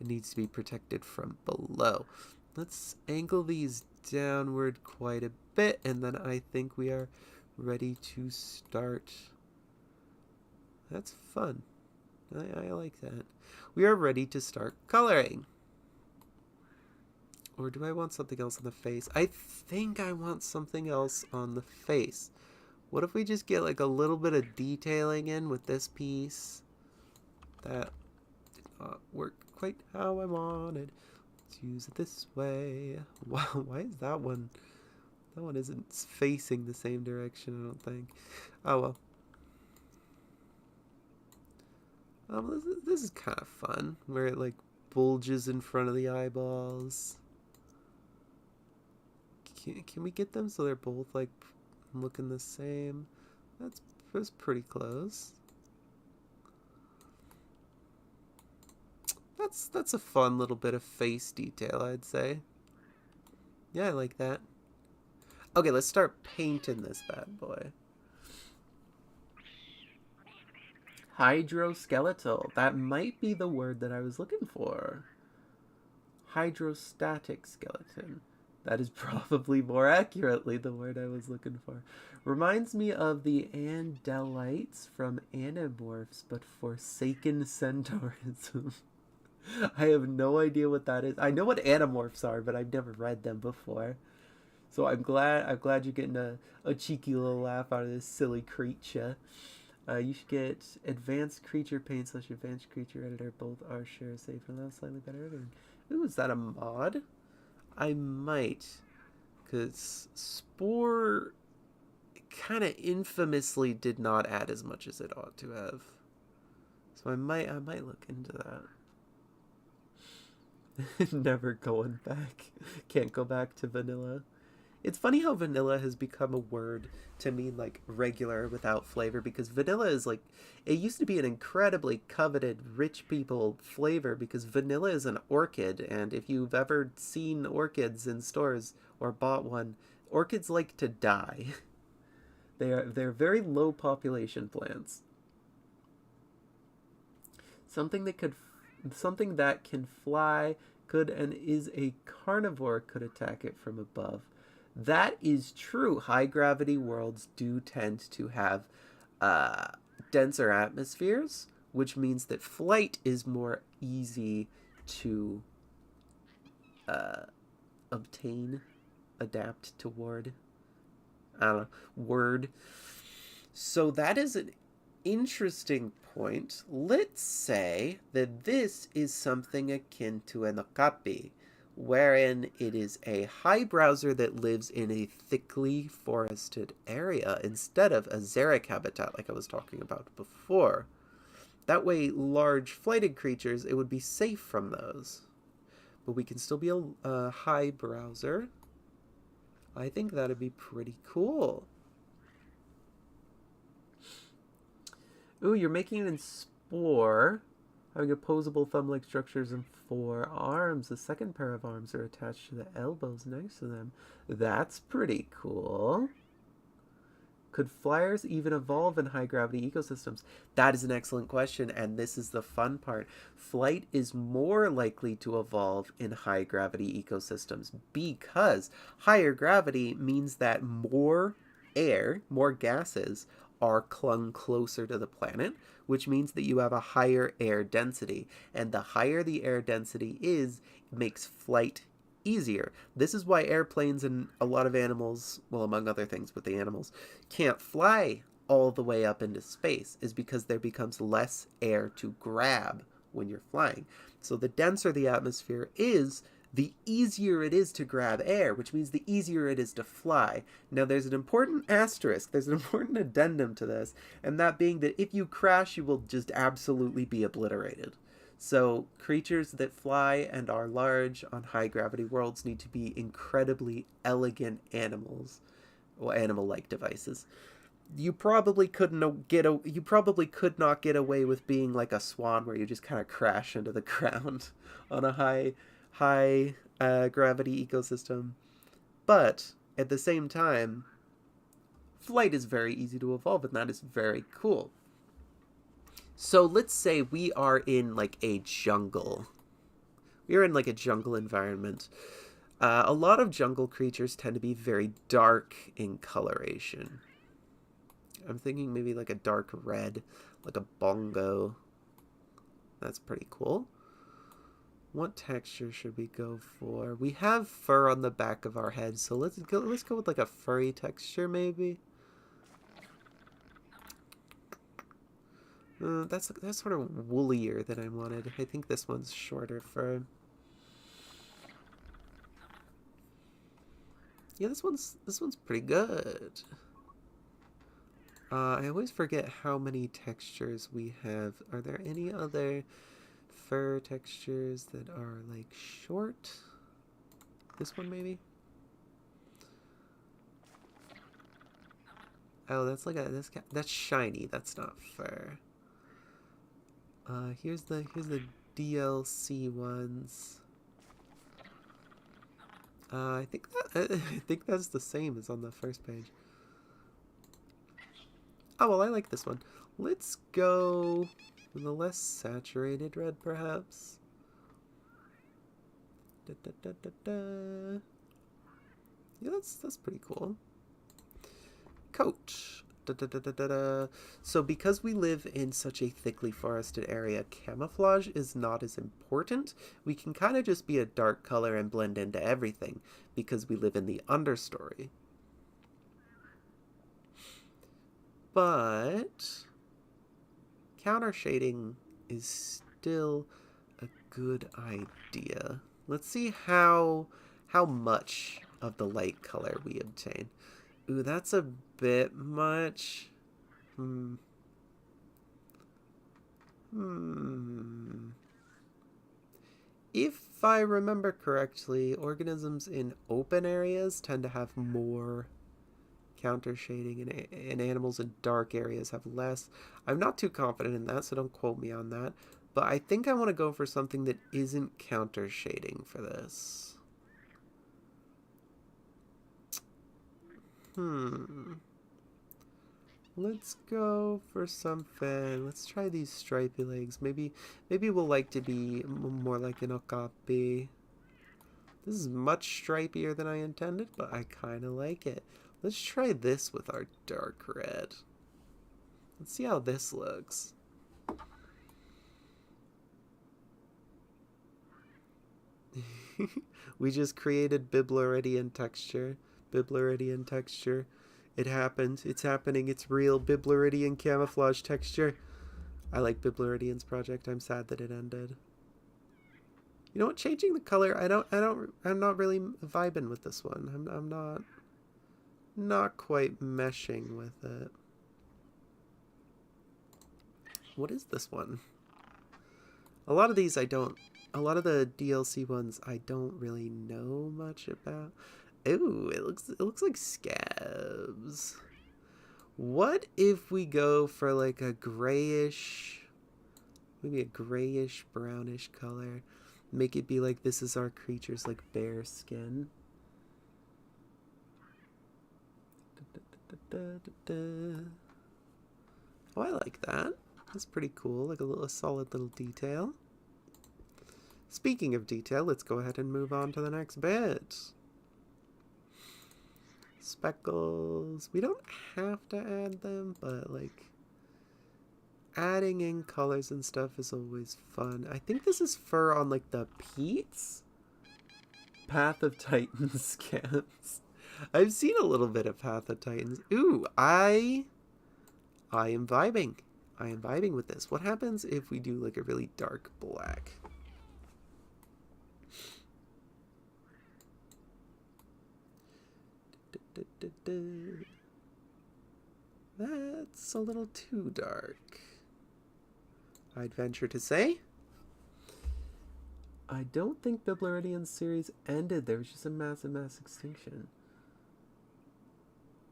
It needs to be protected from below. Let's angle these downward quite a bit, and then I think we are ready to start. That's fun. I like that. We are ready to start coloring. Or do I want something else on the face? I think I want something else on the face. What if we just get like a little bit of detailing in with this piece? That did not work quite how I wanted. Let's use it this way. Wow, why is that one? That one isn't facing the same direction, I don't think. Oh well. This is kind of fun, where it like bulges in front of the eyeballs. Can we get them so they're both like looking the same? That's pretty close. That's a fun little bit of face detail, I'd say. Yeah, I like that. Okay, let's start painting this bad boy. Hydroskeletal. That might be the word that I was looking for. Hydrostatic skeleton. That is probably more accurately the word I was looking for. Reminds me of the Andalites from Animorphs, but Forsaken Centaurism. I have no idea what that is. I know what Animorphs are, but I've never read them before. So I'm glad you're getting a cheeky little laugh out of this silly creature. You should get Advanced Creature Paint / Advanced Creature Editor. Both are sure safe and that slightly better editing. Ooh, is that a mod? I might. Because Spore kind of infamously did not add as much as it ought to have. So I might look into that. Never going back. Can't go back to vanilla. It's funny how vanilla has become a word to mean like regular without flavor, because vanilla is like, it used to be an incredibly coveted rich people flavor because vanilla is an orchid, and if you've ever seen orchids in stores or bought one, orchids like to die. They're very low population plants. Something that can fly, could and is a carnivore could attack it from above. That is true. High gravity worlds do tend to have denser atmospheres, which means that flight is more easy to obtain, adapt toward. I don't know, word. So that is an interesting point. Let's say that this is something akin to an okapi, wherein it is a high browser that lives in a thickly forested area instead of a xeric habitat like I was talking about before. That way, large flighted creatures, it would be safe from those. But we can still be a high browser. I think that'd be pretty cool. Ooh, you're making it in Spore. Having opposable thumb-like structures and 4 arms. The second pair of arms are attached to the elbows next to them. That's pretty cool. Could flyers even evolve in high-gravity ecosystems? That is an excellent question, and this is the fun part. Flight is more likely to evolve in high-gravity ecosystems because higher gravity means that more air, more gases, are clung closer to the planet, which means that you have a higher air density. And the higher the air density is, it makes flight easier. This is why airplanes and a lot of animals, well, among other things, but the animals, can't fly all the way up into space, is because there becomes less air to grab when you're flying. So the denser the atmosphere is, the easier it is to grab air, which means the easier it is to fly. Now, there's an important asterisk, there's an important addendum to this, and that being that if you crash, you will just absolutely be obliterated. So, creatures that fly and are large on high-gravity worlds need to be incredibly elegant animals, or animal-like devices. You probably could not get away with being like a swan, where you just kind of crash into the ground on a high gravity ecosystem. But at the same time, flight is very easy to evolve, and that is very cool. So let's say we are in like a jungle. We are in like a jungle environment. A lot of jungle creatures tend to be very dark in coloration. I'm thinking maybe like a dark red, like a bongo. That's pretty cool. What texture should we go for? We have fur on the back of our head, so let's go with like a furry texture maybe. That's sort of woollier than I wanted. I think this one's shorter fur. Yeah, this one's pretty good. I always forget how many textures we have. Are there any other fur textures that are like short? This one maybe? Oh, that's like that's shiny. That's not fur. Here's the DLC ones. I think that's the same as on the first page. Oh, well, I like this one. Let's go with a less saturated red, perhaps. Yeah, that's pretty cool. Coat. So because we live in such a thickly forested area, camouflage is not as important. We can kind of just be a dark color and blend into everything because we live in the understory. But counter shading is still a good idea. Let's see how much of the light color we obtain. Ooh, that's a bit much. Hmm. If I remember correctly, organisms in open areas tend to have more counter shading, and animals in dark areas have less. I'm not too confident in that, so don't quote me on that. But I think I want to go for something that isn't counter shading for this. Let's go for something. Let's try these stripy legs. Maybe we'll like to be more like an okapi. This is much stripier than I intended, but I kind of like it. Let's try this with our dark red. Let's see how this looks. We just created Biblaridian texture. Biblaridian texture. It happened. It's happening. It's real. Biblaridian camouflage texture. I like Biblaridian's project. I'm sad that it ended. You know what? Changing the color, I'm not really vibing with this one. I'm not quite meshing with it. What is this one? A lot of these I don't. A lot of the DLC ones I don't really know much about. Ooh, it looks like scabs. What if we go for like a grayish, maybe a grayish brownish color? Make it be like this is our creature's like bare skin. Oh, I like that. That's pretty cool. Like a solid little detail. Speaking of detail, let's go ahead and move on to the next bit. Speckles. We don't have to add them, but like adding in colors and stuff is always fun. I think this is fur on like the Pete's Path of Titans scans. I've seen a little bit of Path of Titans. Ooh, I am vibing. I am vibing with this. What happens if we do like a really dark black? That's a little too dark, I'd venture to say. I don't think Biblaridian's series ended. There was just a massive mass extinction.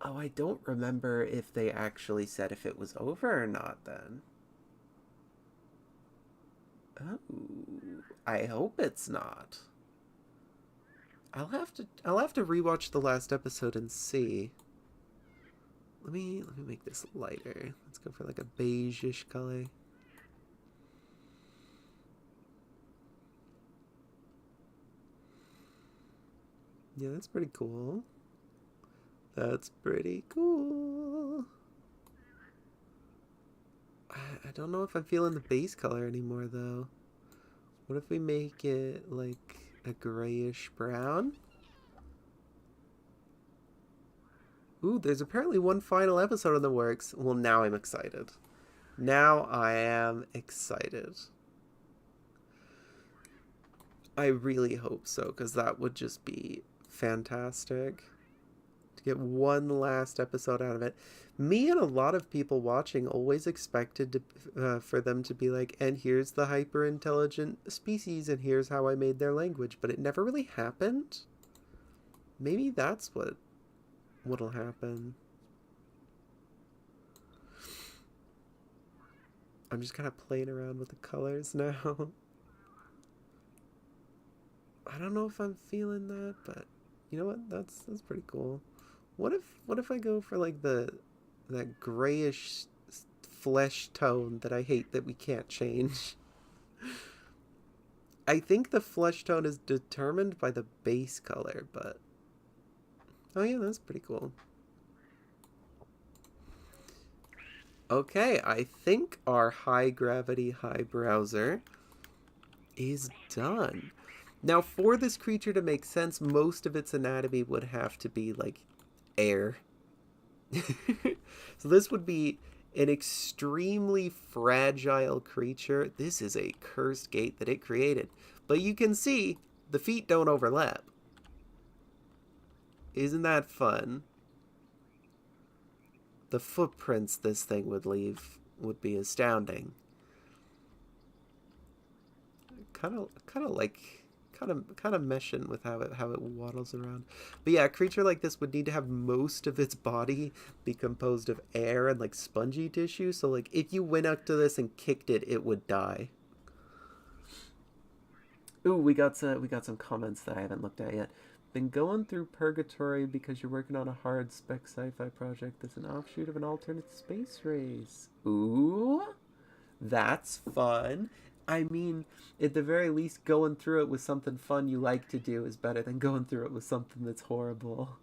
Oh, I don't remember if they actually said if it was over or not then. Oh, I hope it's not. I'll have to rewatch the last episode and see. Let me make this lighter. Let's go for like a beige-ish color. Yeah, that's pretty cool. That's pretty cool. I don't know if I'm feeling the base color anymore though. What if we make it like a grayish brown? Ooh, there's apparently one final episode in the works. Well, now I'm excited. Now I am excited. I really hope so, because that would just be fantastic. To get one last episode out of it. Me and a lot of people watching always expected to, for them to be like, and here's the hyper-intelligent species, and here's how I made their language. But it never really happened. Maybe that's what'll happen. I'm just kind of playing around with the colors now. I don't know if I'm feeling that, but you know what? That's pretty cool. What if I go for like that grayish flesh tone that I hate that we can't change? I think the flesh tone is determined by the base color, but oh yeah, that's pretty cool. Okay, I think our high gravity high browser is done. Now, for this creature to make sense, most of its anatomy would have to be like air. So this would be an extremely fragile creature. This is a cursed gait that it created. But you can see the feet don't overlap. Isn't that fun? the footprints this thing would leave would be astounding. Kind of meshing with how it waddles around. But yeah, a creature like this would need to have most of its body be composed of air and like spongy tissue. So like if you went up to this and kicked it, it would die. Ooh, we got some comments that I haven't looked at yet. Been going through purgatory because you're working on a hard spec sci-fi project that's an offshoot of an alternate space race. Ooh, that's fun. I mean, at the very least, going through it with something fun you like to do is better than going through it with something that's horrible.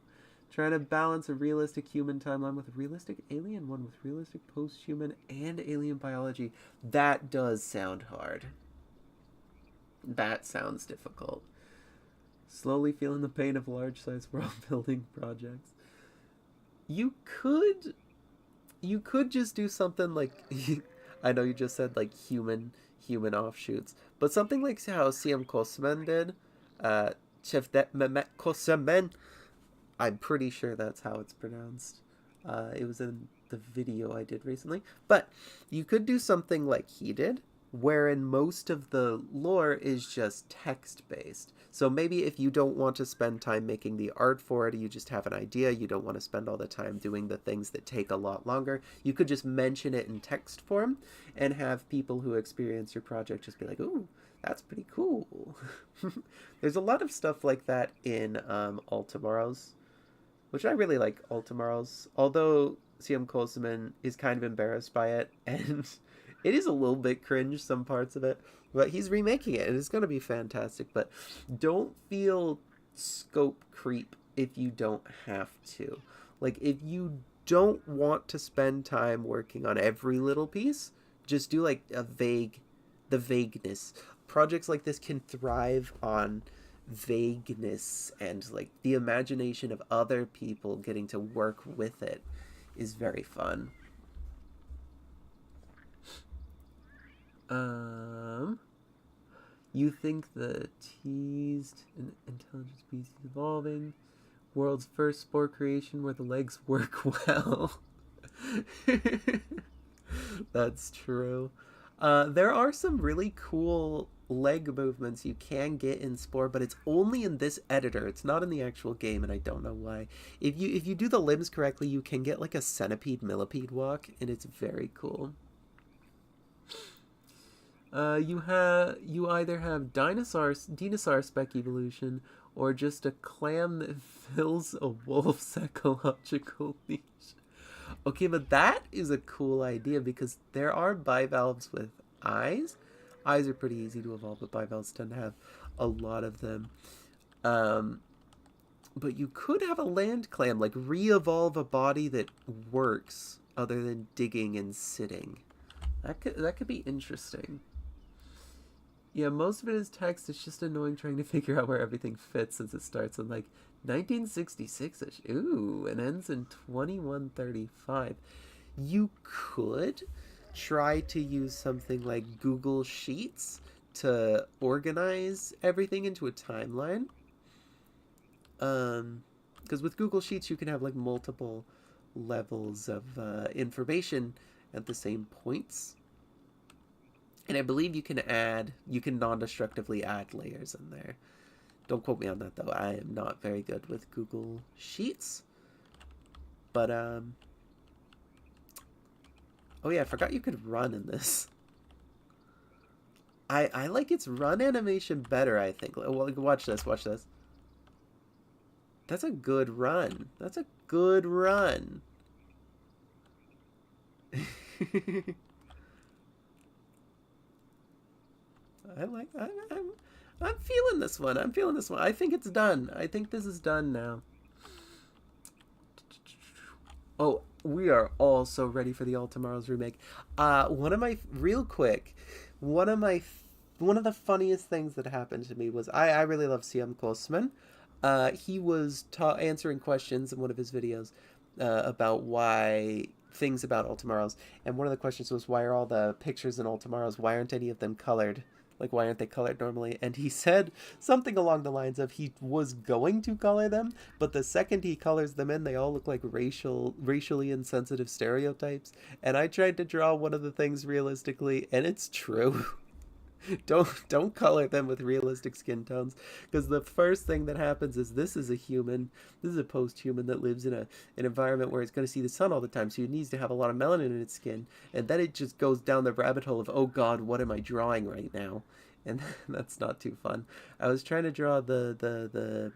Trying to balance a realistic human timeline with a realistic alien one with realistic post-human and alien biology. That does sound hard. That sounds difficult. Slowly feeling the pain of large-size world-building projects. You could just do something like... I know you just said, like, human offshoots, but something like how CM Kosman did, Chef de Mehmet Kosman, I'm pretty sure that's how it's pronounced. It was in the video I did recently, but you could do something like he did, wherein most of the lore is just text-based. So maybe if you don't want to spend time making the art for it, you just have an idea, you don't want to spend all the time doing the things that take a lot longer, you could just mention it in text form and have people who experience your project just be like, ooh, that's pretty cool. There's a lot of stuff like that in All Tomorrows, which I really like All Tomorrows, although CM Koseman is kind of embarrassed by it, and it is a little bit cringe, some parts of it, but he's remaking it, and it's going to be fantastic. But don't feel scope creep if you don't have to. Like, if you don't want to spend time working on every little piece, just do, like, the vagueness. Projects like this can thrive on vagueness, and, like, the imagination of other people getting to work with it is very fun. You think the teased intelligent species evolving, world's first spore creation where the legs work well. That's true. There are some really cool leg movements you can get in Spore, but it's only in this editor. It's not in the actual game, and I don't know why. If you do the limbs correctly, you can get like a centipede millipede walk, and it's very cool. You either have dinosaur spec evolution or just a clam that fills a wolf's ecological niche. Okay, but that is a cool idea because there are bivalves with eyes. Eyes are pretty easy to evolve, but bivalves tend to have a lot of them. But you could have a land clam, like re-evolve a body that works other than digging and sitting. That could be interesting. Yeah, most of it is text. It's just annoying trying to figure out where everything fits since it starts in like 1966-ish. Ooh, and ends in 2135. You could try to use something like Google Sheets to organize everything into a timeline. Because with Google Sheets you can have like multiple levels of information at the same points. And I believe you can non-destructively add layers in there. Don't quote me on that, though. I am not very good with Google Sheets. But, oh yeah, I forgot you could run in this. I like its run animation better, I think. Well, watch this. That's a good run. That's a good run. I'm feeling this one. I think it's done. I think this is done now. Oh, we are all so ready for the All Tomorrows remake. One of the funniest things that happened to me was I really love CM Kosman. He was answering questions in one of his videos about things about All Tomorrows, and one of the questions was, why are all the pictures in All Tomorrows, why aren't any of them colored? Like, why aren't they colored normally? And he said something along the lines of he was going to color them, but the second he colors them in, they all look like racially insensitive stereotypes. And I tried to draw one of the things realistically, and it's true. Don't color them with realistic skin tones, because the first thing that happens is this is a human, this is a post-human that lives in an environment where it's going to see the sun all the time, so it needs to have a lot of melanin in its skin, and then it just goes down the rabbit hole of, oh god, what am I drawing right now? And that's not too fun. I was trying to draw the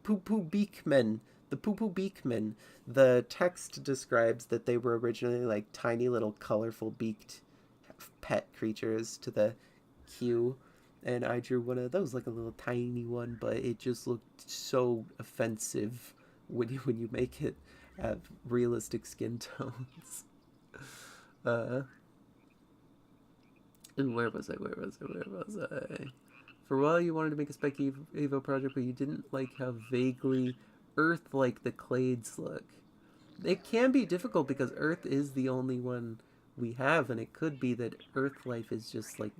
poo-poo beakmen. The poo-poo beakmen. The text describes that they were originally like tiny little colorful beaked pet creatures to the Q, and I drew one of those, like a little tiny one, but it just looked so offensive when you make it have realistic skin tones. Where was I? For a while you wanted to make a Spec Evo project, but you didn't like how vaguely Earth-like the clades look. It can be difficult because Earth is the only one we have, and it could be that Earth life is just like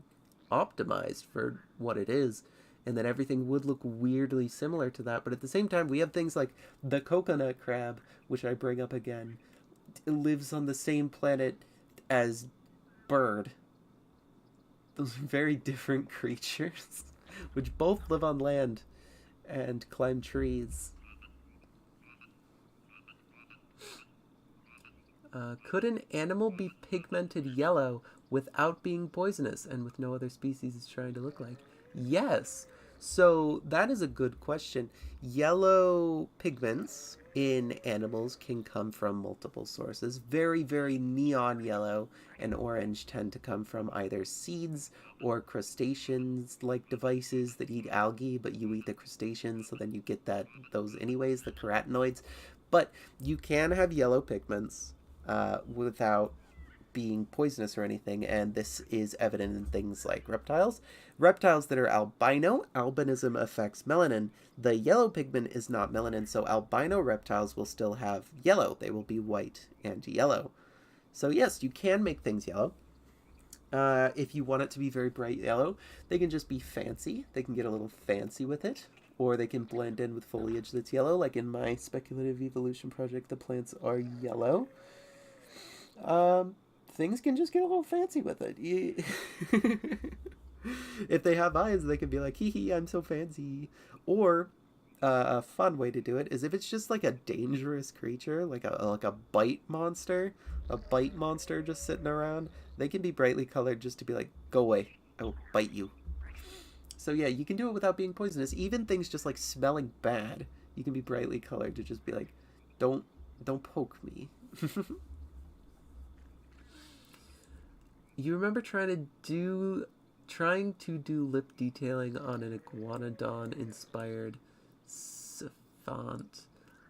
optimized for what it is, and then everything would look weirdly similar to that. But at the same time, we have things like the coconut crab, which I bring up again. It lives on the same planet as bird. Those are very different creatures, which both live on land and climb trees. Could an animal be pigmented yellow without being poisonous and with no other species it's trying to look like? Yes. So that is a good question. Yellow pigments in animals can come from multiple sources. Very, very neon yellow and orange tend to come from either seeds or crustaceans-like devices that eat algae, but you eat the crustaceans, so then you get those anyways, the carotenoids. But you can have yellow pigments without being poisonous or anything, and this is evident in things like reptiles. Reptiles that are albino, albinism affects melanin. The yellow pigment is not melanin, so albino reptiles will still have yellow. They will be white and yellow. So yes, you can make things yellow. If you want it to be very bright yellow, they can just be fancy. They can get a little fancy with it, or they can blend in with foliage that's yellow. Like in my speculative evolution project, the plants are yellow. Things can just get a little fancy with it. If they have eyes, they can be like, hee hee, I'm so fancy. Or a fun way to do it is if it's just like a dangerous creature, like a bite monster just sitting around, they can be brightly colored just to be like, go away, I will bite you. So yeah, you can do it without being poisonous. Even things just like smelling bad, you can be brightly colored to just be like, don't poke me. You remember trying to do lip detailing on an iguanodon inspired savant,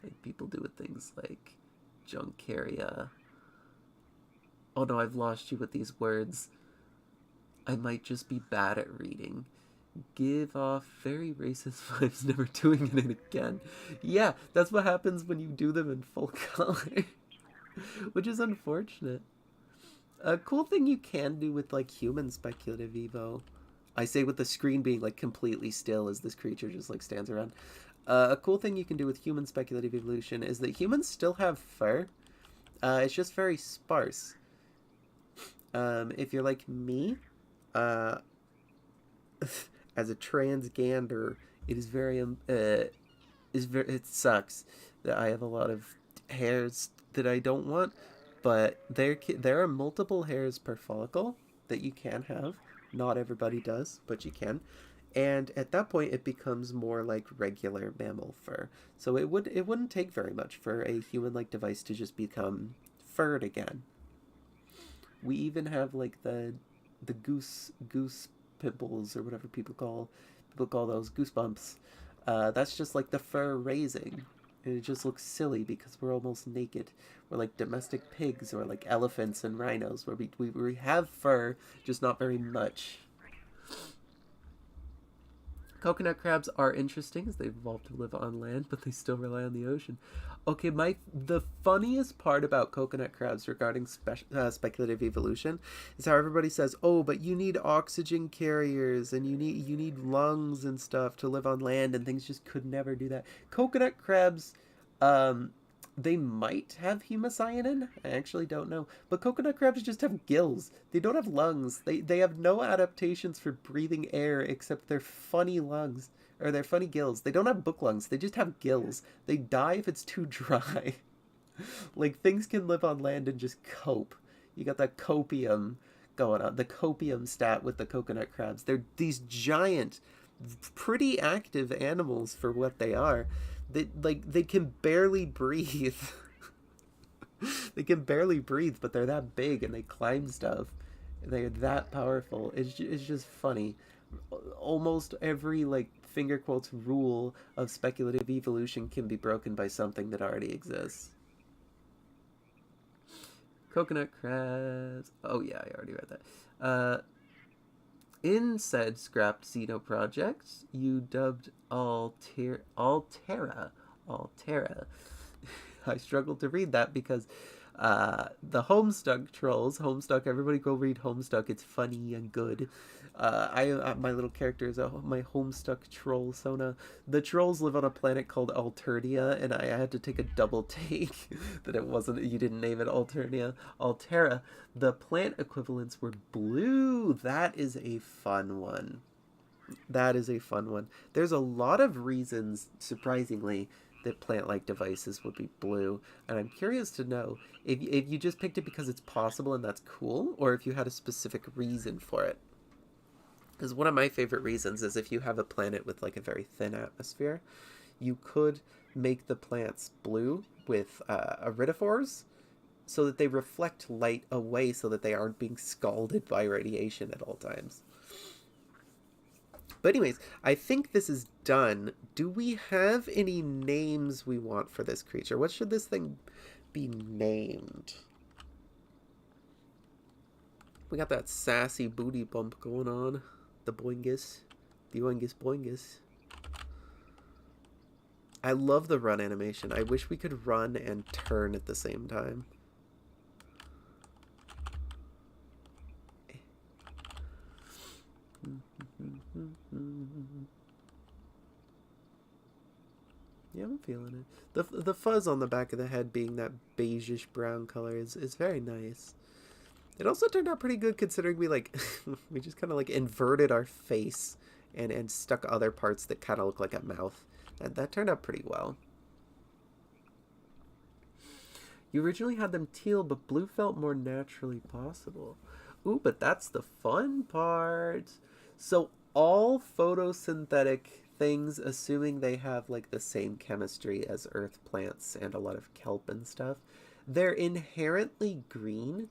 like people do with things like Juncaria. Oh no, I've lost you with these words. I might just be bad at reading. Give off very racist vibes, never doing it again. Yeah, that's what happens when you do them in full color. Which is unfortunate. A cool thing you can do with like human speculative Evo, I say with the screen being like completely still as this creature just like stands around. A cool thing you can do with human speculative evolution is that humans still have fur. It's just very sparse. If you're like me, as a transgander, it is very it sucks that I have a lot of hairs that I don't want. But there are multiple hairs per follicle that you can have. Not everybody does, but you can. And at that point, it becomes more like regular mammal fur. So it wouldn't take very much for a human-like device to just become furred again. We even have like the goose pimples or whatever people call those goosebumps. That's just like the fur raising. And it just looks silly because we're almost naked. We're like domestic pigs or like elephants and rhinos where we have fur, just not very much. Coconut crabs are interesting as they've evolved to live on land, but they still rely on the ocean. Okay, the funniest part about coconut crabs regarding speculative evolution is how everybody says, "Oh, but you need oxygen carriers and you need lungs and stuff to live on land, and things just could never do that." Coconut crabs, um, they might have hemocyanin. I actually don't know, but coconut crabs just have gills. They don't have lungs. They have no adaptations for breathing air except their funny lungs. Or their funny gills. They don't have book lungs. They just have gills. They die if it's too dry. Like, things can live on land and just cope. You got that copium going on. The copium stat with the coconut crabs. They're these giant, pretty active animals for what they are. They can barely breathe. They can barely breathe, but they're that big and they climb stuff. They're that powerful. It's just funny. Almost every, like, finger quotes rule of speculative evolution can be broken by something that already exists. Coconut crabs. Oh yeah, I already read that. In said scrapped Xeno project, you dubbed Altera. I struggled to read that because the Homestuck trolls. Homestuck, everybody go read Homestuck. It's funny and good. My little character is my Homestuck troll, Sona. The trolls live on a planet called Alternia, and I had to take a double take that it wasn't. You didn't name it Altera. The plant equivalents were blue. That is a fun one. There's a lot of reasons, surprisingly, that plant-like devices would be blue, and I'm curious to know if you just picked it because it's possible and that's cool, or if you had a specific reason for it. Because one of my favorite reasons is if you have a planet with, like, a very thin atmosphere, you could make the plants blue with iridophores so that they reflect light away so that they aren't being scalded by radiation at all times. But anyways, I think this is done. Do we have any names we want for this creature? What should this thing be named? We got that sassy booty bump going on. The boingus. The oingus boingus. I love the run animation. I wish we could run and turn at the same time. Yeah, I'm feeling it. The fuzz on the back of the head being that beigeish brown color is very nice. It also turned out pretty good considering we, like, we just kind of, like, inverted our face and stuck other parts that kind of look like a mouth. That turned out pretty well. You originally had them teal, but blue felt more naturally possible. Ooh, but that's the fun part. So all photosynthetic things, assuming they have, like, the same chemistry as earth plants and a lot of kelp and stuff, they're inherently green,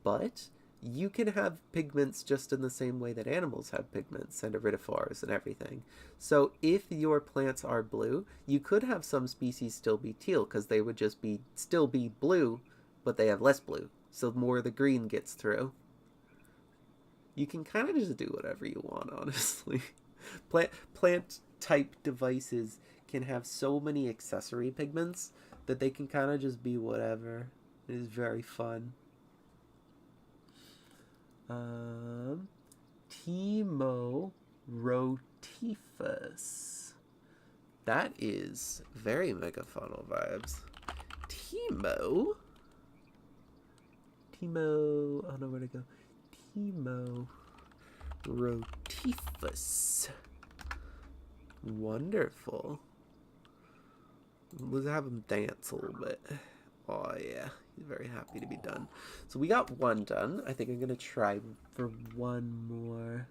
but you can have pigments just in the same way that animals have pigments and iridophores and everything. So if your plants are blue, you could have some species still be teal because they would just still be blue, but they have less blue. So more of the green gets through. You can kind of just do whatever you want, honestly. Plant type devices can have so many accessory pigments that they can kind of just be whatever. It is very fun. Timo Rotifus. That is very megafaunal vibes. Timo. I don't know where to go. Timo Rotifus. Wonderful. Let's have him dance a little bit. Oh yeah, he's very happy to be done. So we got one done. I think I'm gonna try for one more.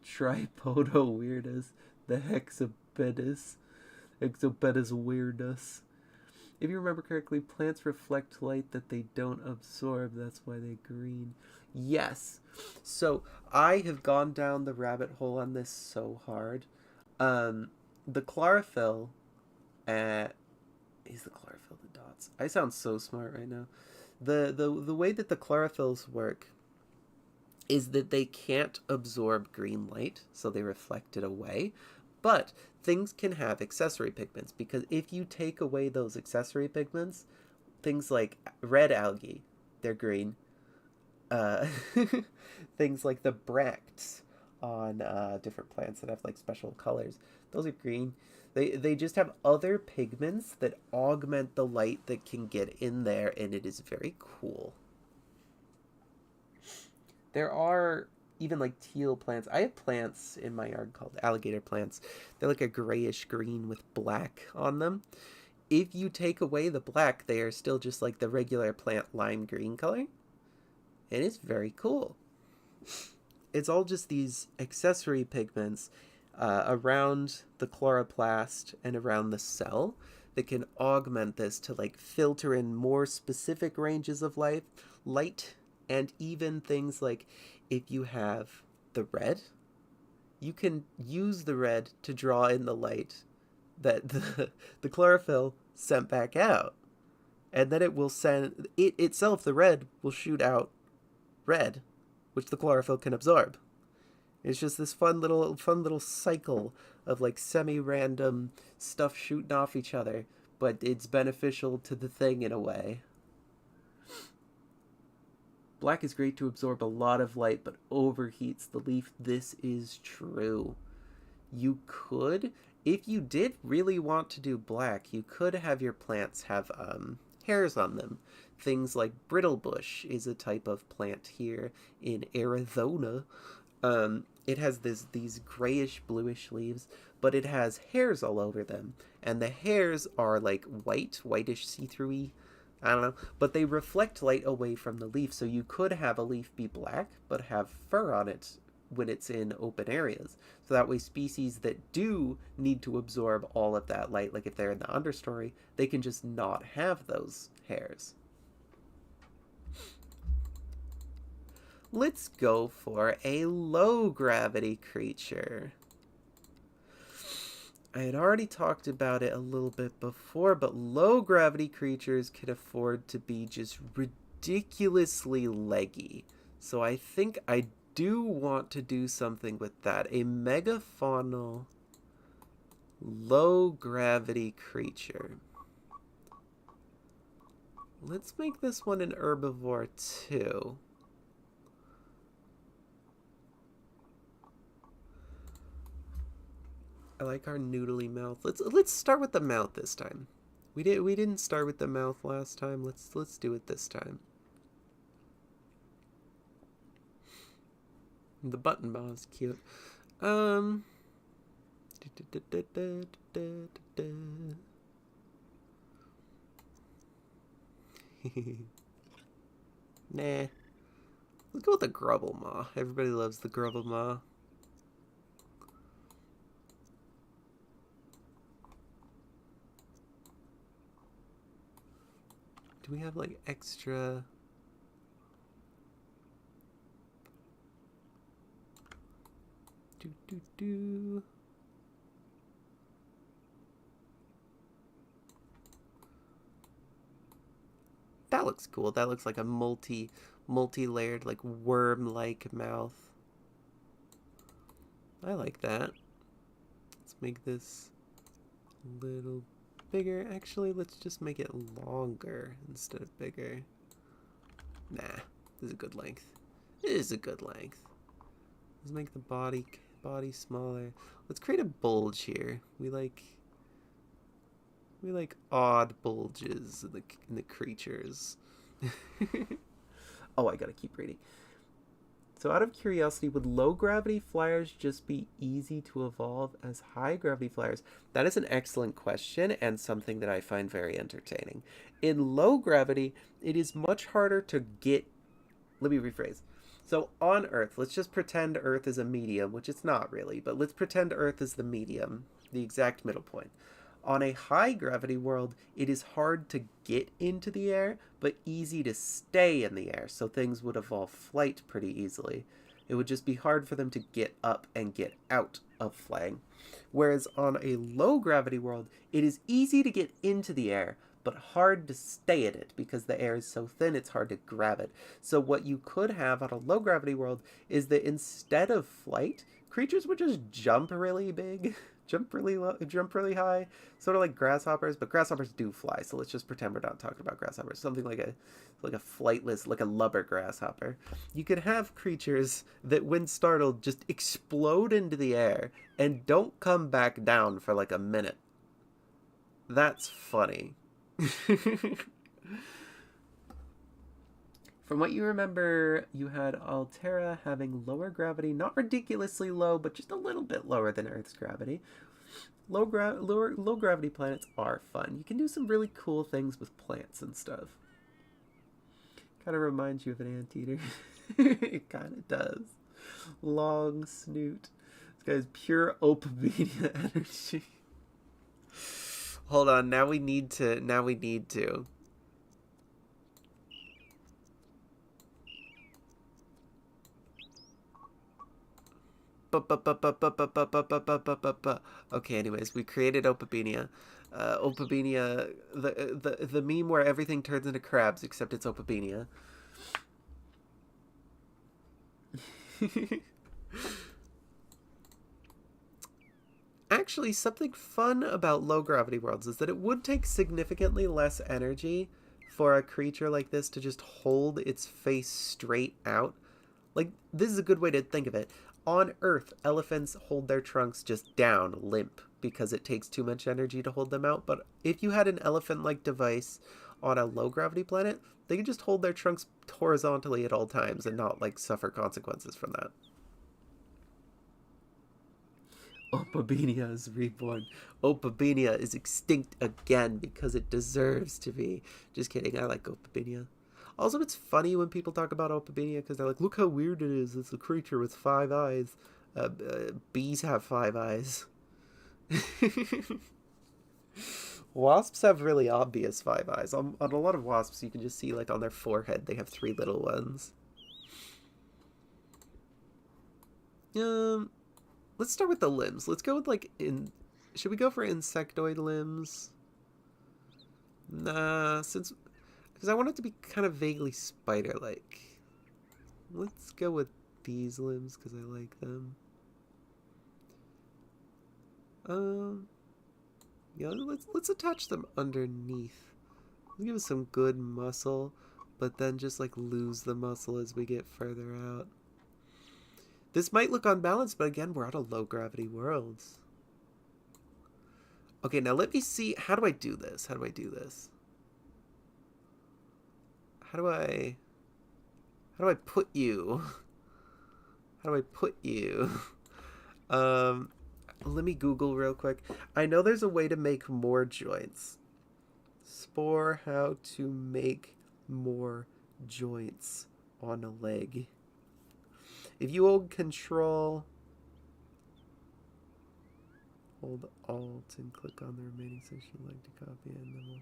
Tripodo weirdus. The Hexabedus weirdus. If you remember correctly, plants reflect light that they don't absorb. That's why they're green. Yes. So I have gone down the rabbit hole on this so hard. The chlorophyll, is the chlorophyll the dots? I sound so smart right now. The way that the chlorophylls work is that they can't absorb green light, so they reflect it away. But things can have accessory pigments, because if you take away those accessory pigments, things like red algae, they're green. Uh, things like the bracts on different plants that have like special colors, those are green. They just have other pigments that augment the light that can get in there, and it is very cool. There are even like teal plants. I have plants in my yard called alligator plants. They're like a grayish green with black on them. If you take away the black, they are still just like the regular plant lime green color. And it's very cool. It's all just these accessory pigments around the chloroplast and around the cell that can augment this to like filter in more specific ranges of light, and even things like if you have the red, you can use the red to draw in the light that the chlorophyll sent back out. And then it will send, it itself, the red, will shoot out red, which the chlorophyll can absorb. It's just this fun little cycle of like semi-random stuff shooting off each other, but it's beneficial to the thing in a way. Black is great to absorb a lot of light, but overheats the leaf. This is true. You could, if you did really want to do black, you could have your plants have hairs on them. Things like brittlebush is a type of plant here in Arizona. It has these grayish bluish leaves, but it has hairs all over them, and the hairs are like whitish see-through-y. I don't know, but they reflect light away from the leaf, so you could have a leaf be black, but have fur on it when it's in open areas. So that way species that do need to absorb all of that light, like if they're in the understory, they can just not have those hairs. Let's go for a low gravity creature. I had already talked about it a little bit before, but low gravity creatures can afford to be just ridiculously leggy. So I think I do want to do something with that. A megafaunal low gravity creature. Let's make this one an herbivore too. I like our noodly mouth. Let's start with the mouth this time. We didn't start with the mouth last time. Let's do it this time. The button ball is cute. Nah. Let's go with the grubble maw. Everybody loves the grubble maw. Do we have like extra? That looks cool. That looks like a multi-layered, like worm-like mouth. I like that. Let's make this a little bigger. Actually, let's just make it longer instead of bigger. Nah, this is a good length. It is a good length. Let's make the body smaller. Let's create a bulge here. We like odd bulges in the creatures. Oh, I gotta keep reading. So out of curiosity, would low gravity flyers just be easy to evolve as high gravity flyers? That is an excellent question and something that I find very entertaining. In low gravity, it is much harder to get... Let me rephrase. So on Earth, let's just pretend Earth is a medium, which it's not really, but let's pretend Earth is the medium, the exact middle point. On a high gravity world, it is hard to get into the air, but easy to stay in the air, so things would evolve flight pretty easily. It would just be hard for them to get up and get out of flying. Whereas on a low gravity world, it is easy to get into the air, but hard to stay in it because the air is so thin it's hard to grab it. So what you could have on a low gravity world is that instead of flight, creatures would just jump really big jump really low, jump really high, sort of like grasshoppers, but grasshoppers do fly. So let's just pretend we're not talking about grasshoppers. Something like a flightless, like a lubber grasshopper. You could have creatures that, when startled, just explode into the air and don't come back down for like a minute. That's funny. From what you remember, you had Altera having lower gravity, not ridiculously low, but just a little bit lower than Earth's gravity. Low gravity planets are fun. You can do some really cool things with plants and stuff. Kind of reminds you of an anteater. It kind of does. Long snoot. This guy's pure Opabenia energy. Hold on, now we need to. Okay, anyways, we created Opabenia. Opabenia, the meme where everything turns into crabs except it's Opabenia. Actually, something fun about low gravity worlds is that it would take significantly less energy for a creature like this to just hold its face straight out. Like, this is a good way to think of it. On Earth, elephants hold their trunks just down, limp, because it takes too much energy to hold them out. But if you had an elephant-like device on a low-gravity planet, they could just hold their trunks horizontally at all times and not, like, suffer consequences from that. Opabenia is reborn. Opabenia is extinct again because it deserves to be. Just kidding, I like Opabenia. Also, it's funny when people talk about Opabenia because they're like, look how weird it is. It's a creature with 5 eyes. Bees have 5 eyes. Wasps have really obvious 5 eyes. On a lot of wasps, you can just see, like, on their forehead, they have 3 little ones. Let's start with the limbs. Let's go with, like, should we go for insectoid limbs? Nah, because I want it to be kind of vaguely spider-like. Let's go with these limbs because I like them. Yeah, let's attach them underneath. Let's give us some good muscle, but then just like lose the muscle as we get further out. This might look unbalanced, but again, we're out of low gravity worlds. Okay, now let me see. How do I do this? How do I do this? How do I put you? How do I put you? Let me Google real quick. I know there's a way to make more joints. Spore, how to make more joints on a leg. If you hold Control, hold Alt and click on the remaining section you'd like to copy, and then we'll...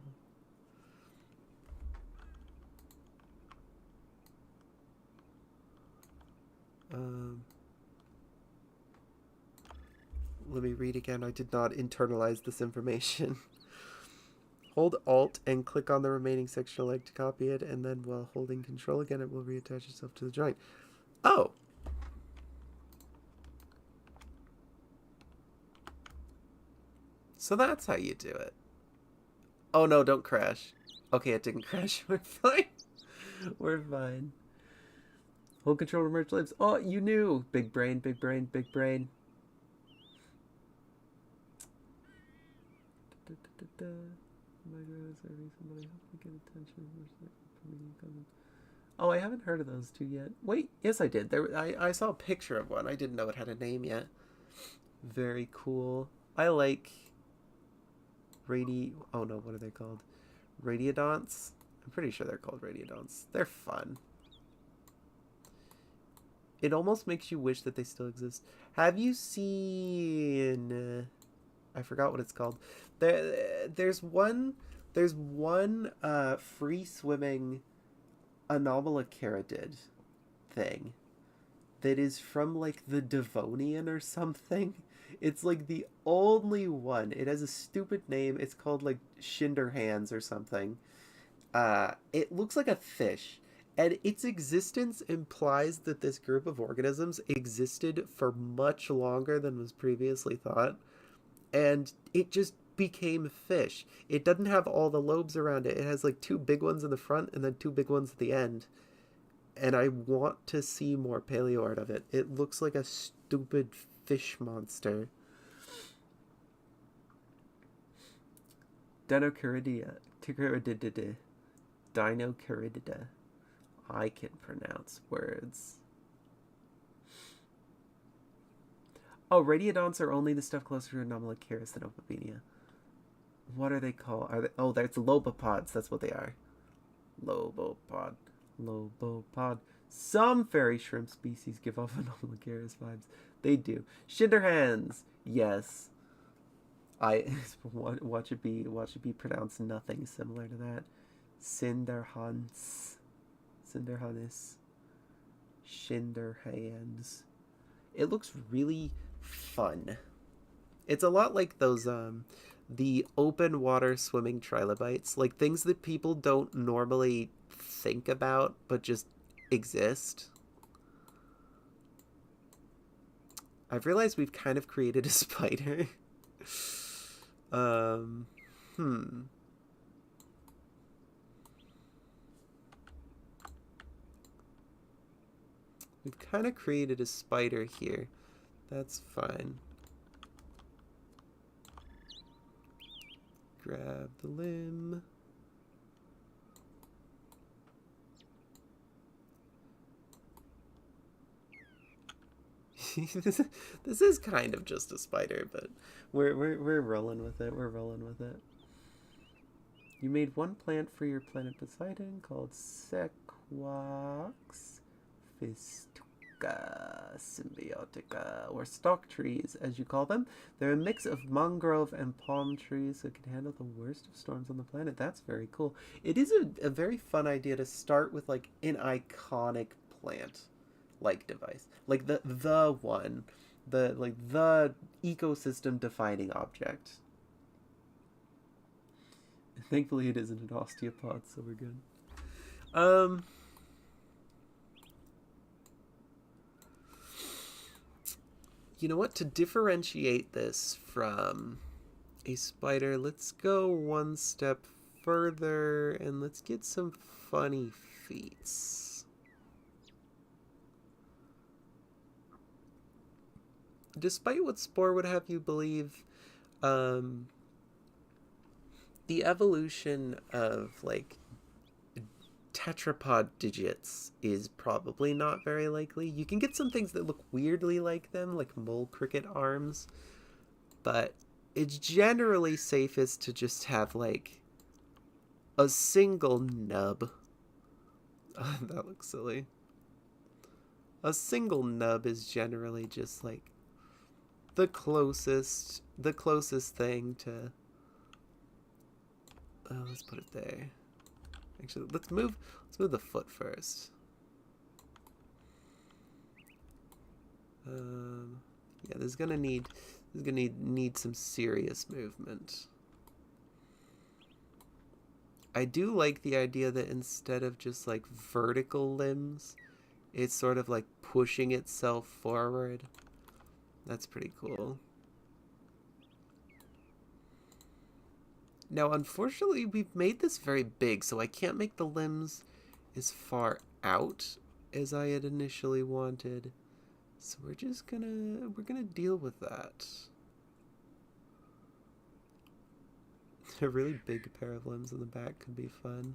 let me read again. I did not internalize this information. Hold Alt and click on the remaining section you'd like to copy it, and then while holding Control again, it will reattach itself to the joint. Oh! So that's how you do it. Oh no, don't crash. Okay, it didn't crash. We're fine. We're fine. Hold Control to merge limbs. Oh, you knew! Big brain, big brain, big brain. Oh, I haven't heard of those two yet. Wait, yes I did. I saw a picture of one. I didn't know it had a name yet. Very cool. I like oh no, what are they called? Radiodonts? I'm pretty sure they're called radiodonts. They're fun. It almost makes you wish that they still exist. Have you seen... I forgot what it's called. There's one free-swimming anomalocaridid thing that is from, like, the Devonian or something. It's, like, the only one. It has a stupid name. It's called, like, Shinderhands or something. It looks like a fish. And its existence implies that this group of organisms existed for much longer than was previously thought. and it just became fish. It doesn't have all the lobes around it. It has like 2 big ones in the front and then 2 big ones at the end. And I want to see more paleo art of it. It looks like a stupid fish monster. Dinocaridia. Dinocaridida. I can pronounce words. Oh, radiodonts are only the stuff closer to Anomalocaris than Opabinia. What are they called? Are they? Oh, that's lobopods. That's what they are. Lobopod. Lobopod. Some fairy shrimp species give off Anomalocaris vibes. They do. Shinderhands. Yes. Watch it be pronounced nothing similar to that. Cinderhans. Cinderhanis. Shinderhands. It looks really fun. It's a lot like those the open water swimming trilobites, like things that people don't normally think about but just exist. I've realized we've kind of created a spider. We've kind of created a spider here. That's fine. Grab the limb. This is kind of just a spider, but we're rolling with it. We're rolling with it. You made one plant for your planet Poseidon called Sequox Fistuca Symbiotica, or stalk trees, as you call them. They're a mix of mangrove and palm trees that can handle the worst of storms on the planet. That's very cool. It is a very fun idea to start with like an iconic plant like device, like the one, the ecosystem defining object. Thankfully it isn't an osteopod, so we're good. You know what, to differentiate this from a spider, let's go one step further and let's get some funny feats. Despite what Spore would have you believe, the evolution of like tetrapod digits is probably not very likely. You can get some things that look weirdly like them, like mole cricket arms, but it's generally safest to just have like a single nub. That looks silly. A single nub is generally just like the closest thing to. Let's put it there. Actually, let's move the foot first. Yeah, this is gonna need some serious movement. I do like the idea that instead of just like vertical limbs, it's sort of like pushing itself forward. That's pretty cool. Now, unfortunately, we've made this very big, so I can't make the limbs as far out as I had initially wanted. So we're gonna deal with that. A really big pair of limbs in the back could be fun.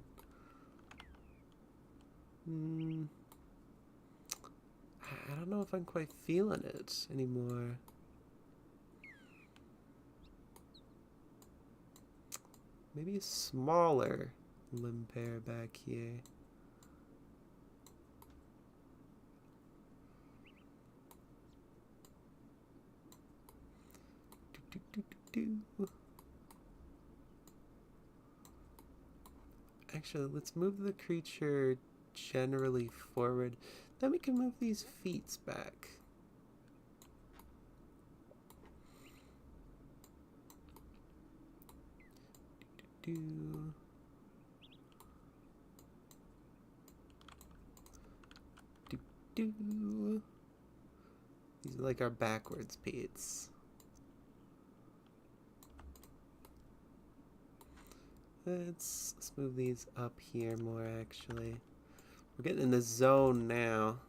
I don't know if I'm quite feeling it anymore. Maybe a smaller limb pair back here. Actually, let's move the creature generally forward. Then we can move these feet back. These are like our backwards feet. Let's move these up here more, actually. We're getting in the zone now.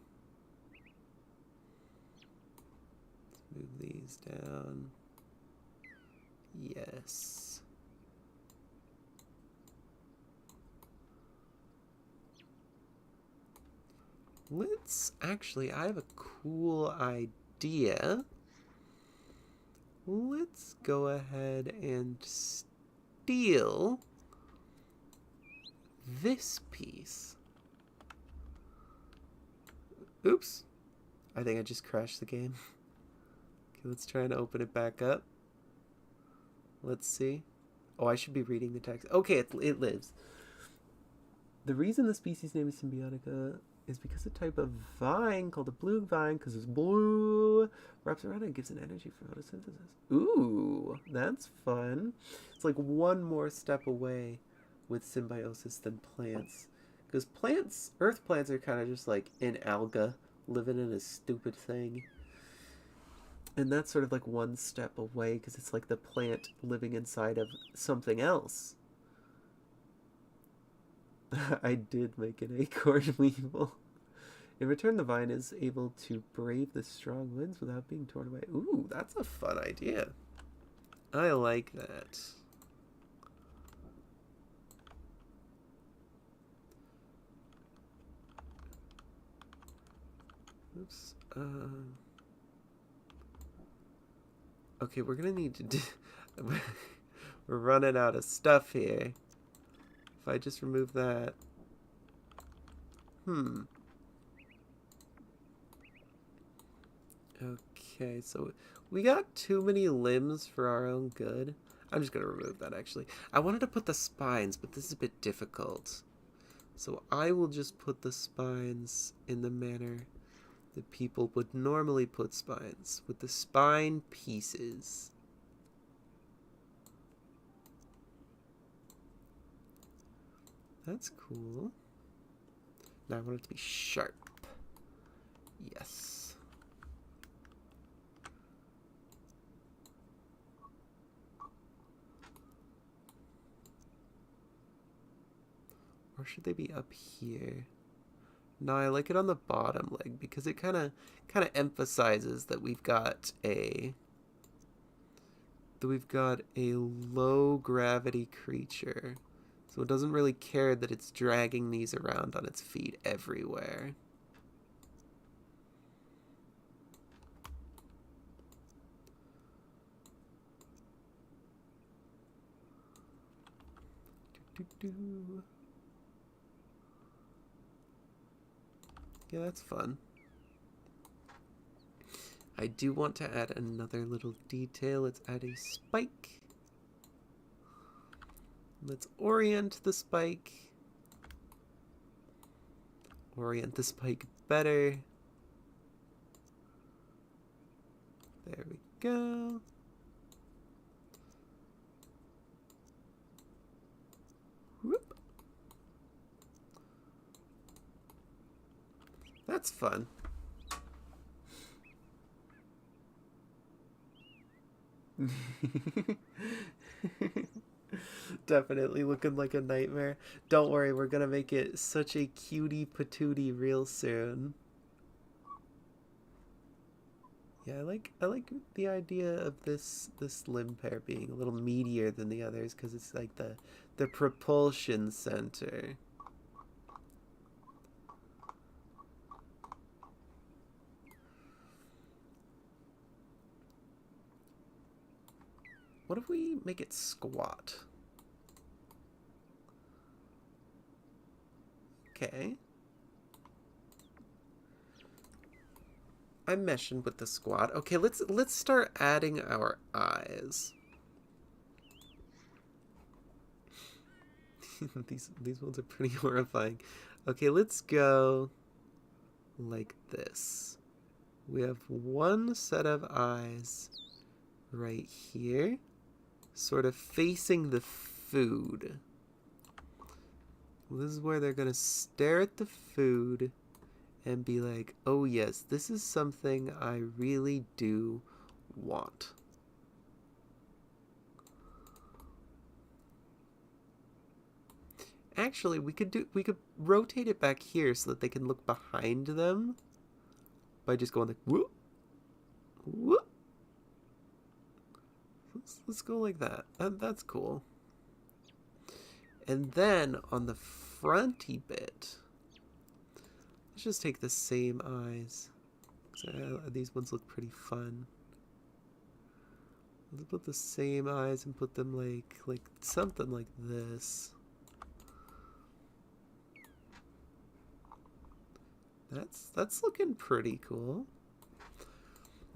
Let's move these down. Yes. Let's actually, I have a cool idea. Let's go ahead and steal this piece. Oops. I think I just crashed the game. Okay, let's try and open it back up. Let's see. Oh, I should be reading the text. Okay, it lives. The reason the species name is symbiotica is because a type of vine called a blue vine, because it's blue, wraps around it and gives it energy for photosynthesis. Ooh, that's fun. It's like one more step away with symbiosis than plants. Because plants, earth plants are kind of just like an alga living in a stupid thing. And that's sort of like one step away because it's like the plant living inside of something else. I did make an acorn weevil. In return, the vine is able to brave the strong winds without being torn away. Ooh, that's a fun idea. I like that. Oops. Okay, we're gonna need to do... We're running out of stuff here. If I just remove that... Okay, so we got too many limbs for our own good. I'm just gonna remove that, actually. I wanted to put the spines, but this is a bit difficult. So I will just put the spines in the manner that people would normally put spines, with the spine pieces. That's cool. Now I want it to be sharp. Yes. Or should they be up here? No, I like it on the bottom leg because it kind of emphasizes that we've got a low gravity creature. So it doesn't really care that it's dragging these around on its feet everywhere. Yeah, that's fun. I do want to add another little detail. Let's add a spike. Let's orient the spike. Orient the spike better. There we go. Whoop. That's fun. Definitely looking like a nightmare. Don't worry, we're gonna make it such a cutie patootie real soon. Yeah, I like the idea of this limb pair being a little meatier than the others because it's like the propulsion center. What if we make it squat? Okay. I'm meshing with the squat. Okay, let's start adding our eyes. these ones are pretty horrifying. Okay, let's go like this. We have one set of eyes right here, sort of facing the food. This is where they're gonna stare at the food and be like, oh yes, this is something I really do want. actually, we could rotate it back here so that they can look behind them by just going like whoop, whoop. Let's go like that. That's cool. And then on the fronty bit, let's just take the same eyes. These ones look pretty fun. Let's put the same eyes and put them like something like this. That's looking pretty cool.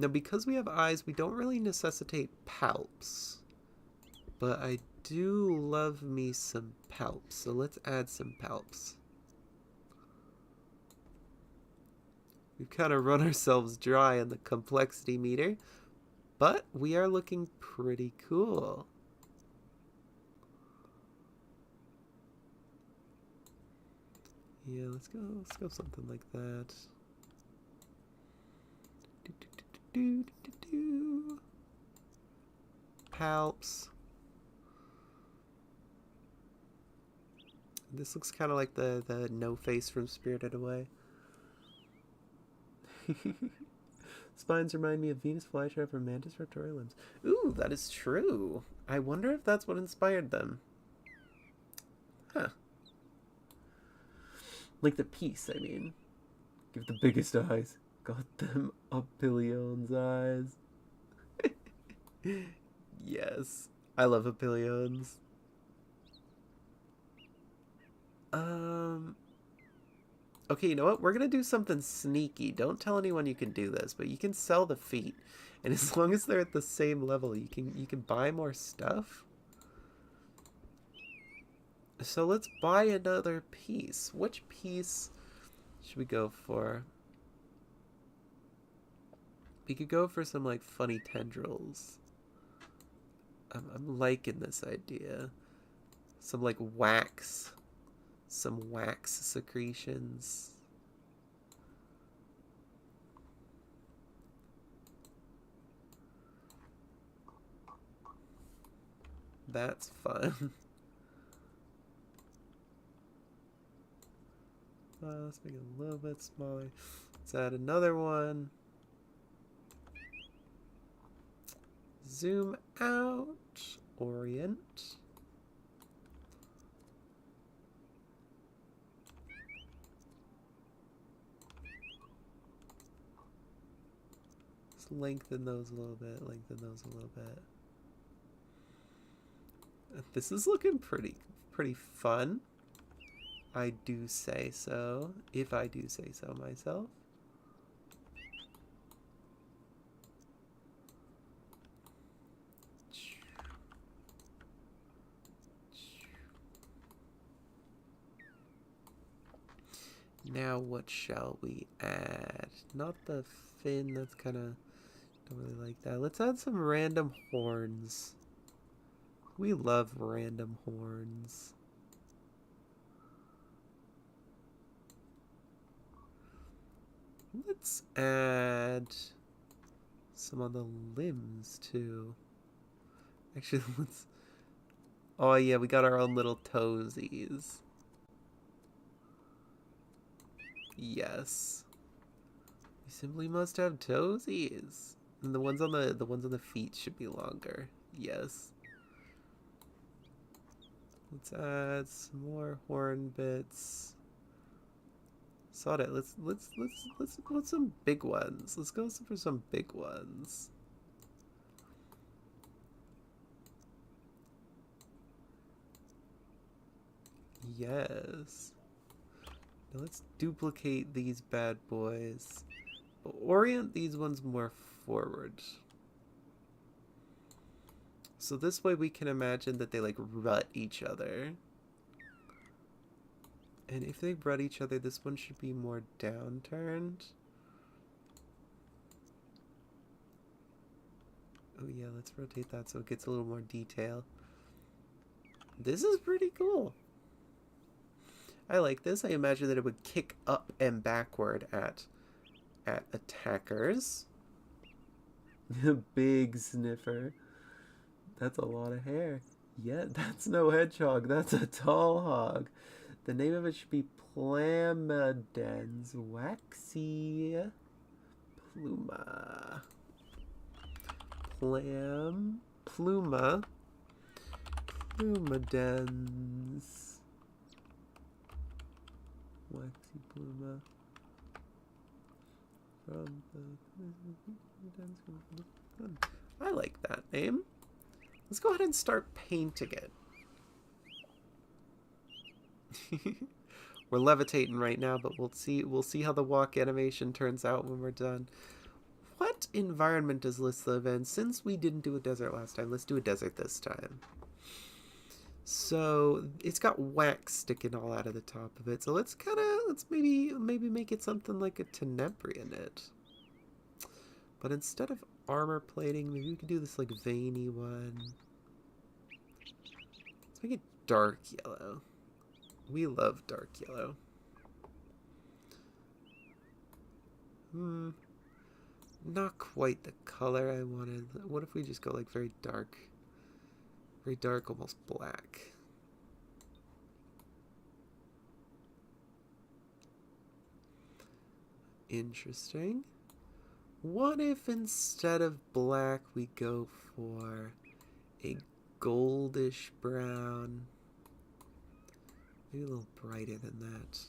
Now, because we have eyes, we don't really necessitate palps. But I do love me some palps, so let's add some palps. We've kind of run ourselves dry on the complexity meter, but we are looking pretty cool. Yeah, let's go something like that. Palps. This looks kind of like the no face from Spirited Away. Spines remind me of Venus flytrap or mantis raptorial limbs. Ooh, that is true. I wonder if that's what inspired them. Huh. Like the piece, I mean. Give the biggest eyes. Got them Apillion's eyes. Yes. I love Apillions. Okay, you know what? We're gonna do something sneaky. Don't tell anyone you can do this, but you can sell the feet. And as long as they're at the same level, you can buy more stuff. So let's buy another piece. Which piece should we go for? We could go for some like funny tendrils. I'm liking this idea. Some like wax. Some wax secretions. That's fun. Let's make it a little bit smaller. Let's add another one. Zoom out. Orient. Let's lengthen those a little bit. Lengthen those a little bit. This is looking pretty fun. I do say so, if I do say so myself. Now what shall we add? Not the fin, that's kind of, don't really like that. Let's add some random horns. We love random horns. Let's add some on the limbs too. Actually, let's... Oh yeah, we got our own little toesies. Yes. We simply must have toesies. And the ones on the feet should be longer. Yes. Let's add some more horn bits. Sod it. Let's put some big ones. Let's go for some big ones. Yes. Now let's duplicate these bad boys. But orient these ones more forward. So this way we can imagine that they like rut each other. And if they rut each other, this one should be more downturned. Oh yeah, let's rotate that so it gets a little more detail. This is pretty cool. I like this. I imagine that it would kick up and backward at attackers. Big sniffer. That's a lot of hair. Yeah, that's no hedgehog. That's a tall hog. The name of it should be Plamadens Waxy Pluma. Pluma. Plumadens. Waxy Pluma. I like that name. Let's go ahead and start painting it. We're levitating right now, but we'll see how the walk animation turns out when we're done. What environment does Liz live in? Since we didn't do a desert last time, let's do a desert this time. So it's got wax sticking all out of the top of it. So let's maybe make it something like a Tenebrianate. But instead of armor plating, maybe we could do this like veiny one. Let's make it dark yellow. We love dark yellow. Not quite the color I wanted. What if we just go like very dark, almost black? Interesting. What if instead of black we go for a goldish brown? Maybe a little brighter than that.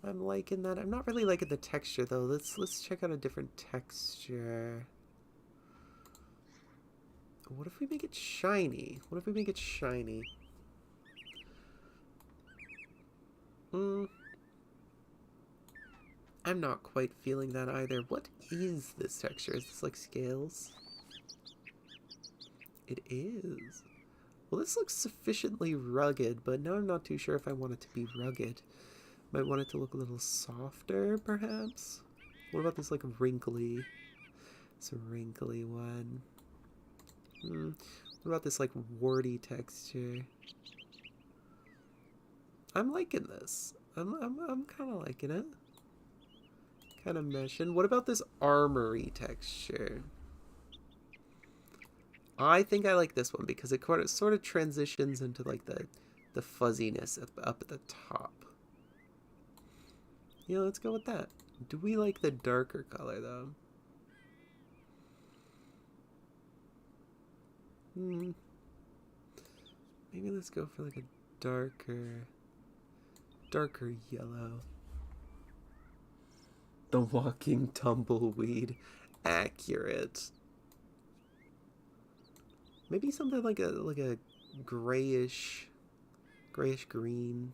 I'm liking that. I'm not really liking the texture though. Let's check out a different texture. What if we make it shiny? I'm not quite feeling that either. What is this texture? Is this like scales? It is. Well, this looks sufficiently rugged, but now I'm not too sure if I want it to be rugged. Might want it to look a little softer, perhaps? What about this, like, wrinkly? It's a wrinkly one. What about this, like, warty texture? I'm liking this. I'm kind of liking it. Kind of meshing. What about this armory texture? I think I like this one because it sort of transitions into like the fuzziness up at the top. Yeah, let's go with that. Do we like the darker color though? Maybe let's go for like a darker yellow. The walking tumbleweed. Accurate. Maybe something like a grayish green.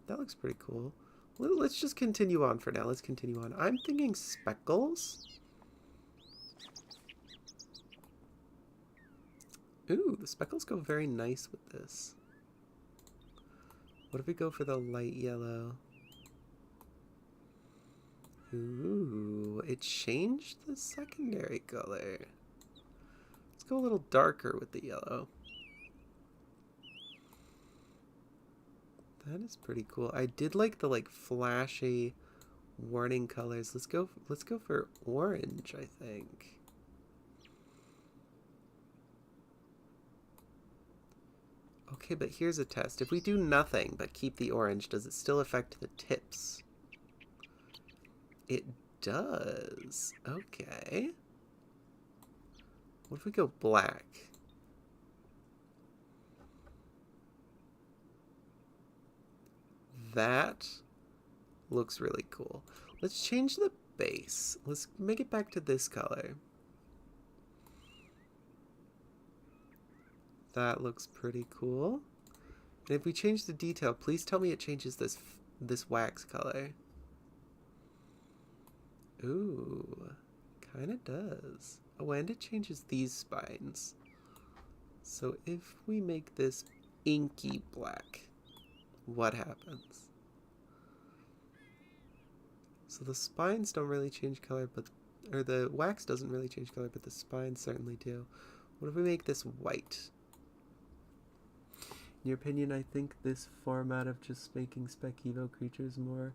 That looks pretty cool. Let's just continue on for now. Let's continue on. I'm thinking speckles. Ooh, the speckles go very nice with this. What if we go for the light yellow? Ooh, it changed the secondary color. Let's go a little darker with the yellow. That is pretty cool. I did like the flashy warning colors. Let's go for orange, I think. Okay, but here's a test. If we do nothing but keep the orange, does it still affect the tips? It does. Okay. What if we go black? That looks really cool. Let's change the base. Let's make it back to this color. That looks pretty cool. And if we change the detail, please tell me it changes this wax color. Ooh, kind of does. Oh, and it changes these spines. So if we make this inky black, what happens? So the spines don't really change color, or the wax doesn't really change color, but the spines certainly do. What if we make this white? In your opinion, I think this format of just making Spec Evo creatures more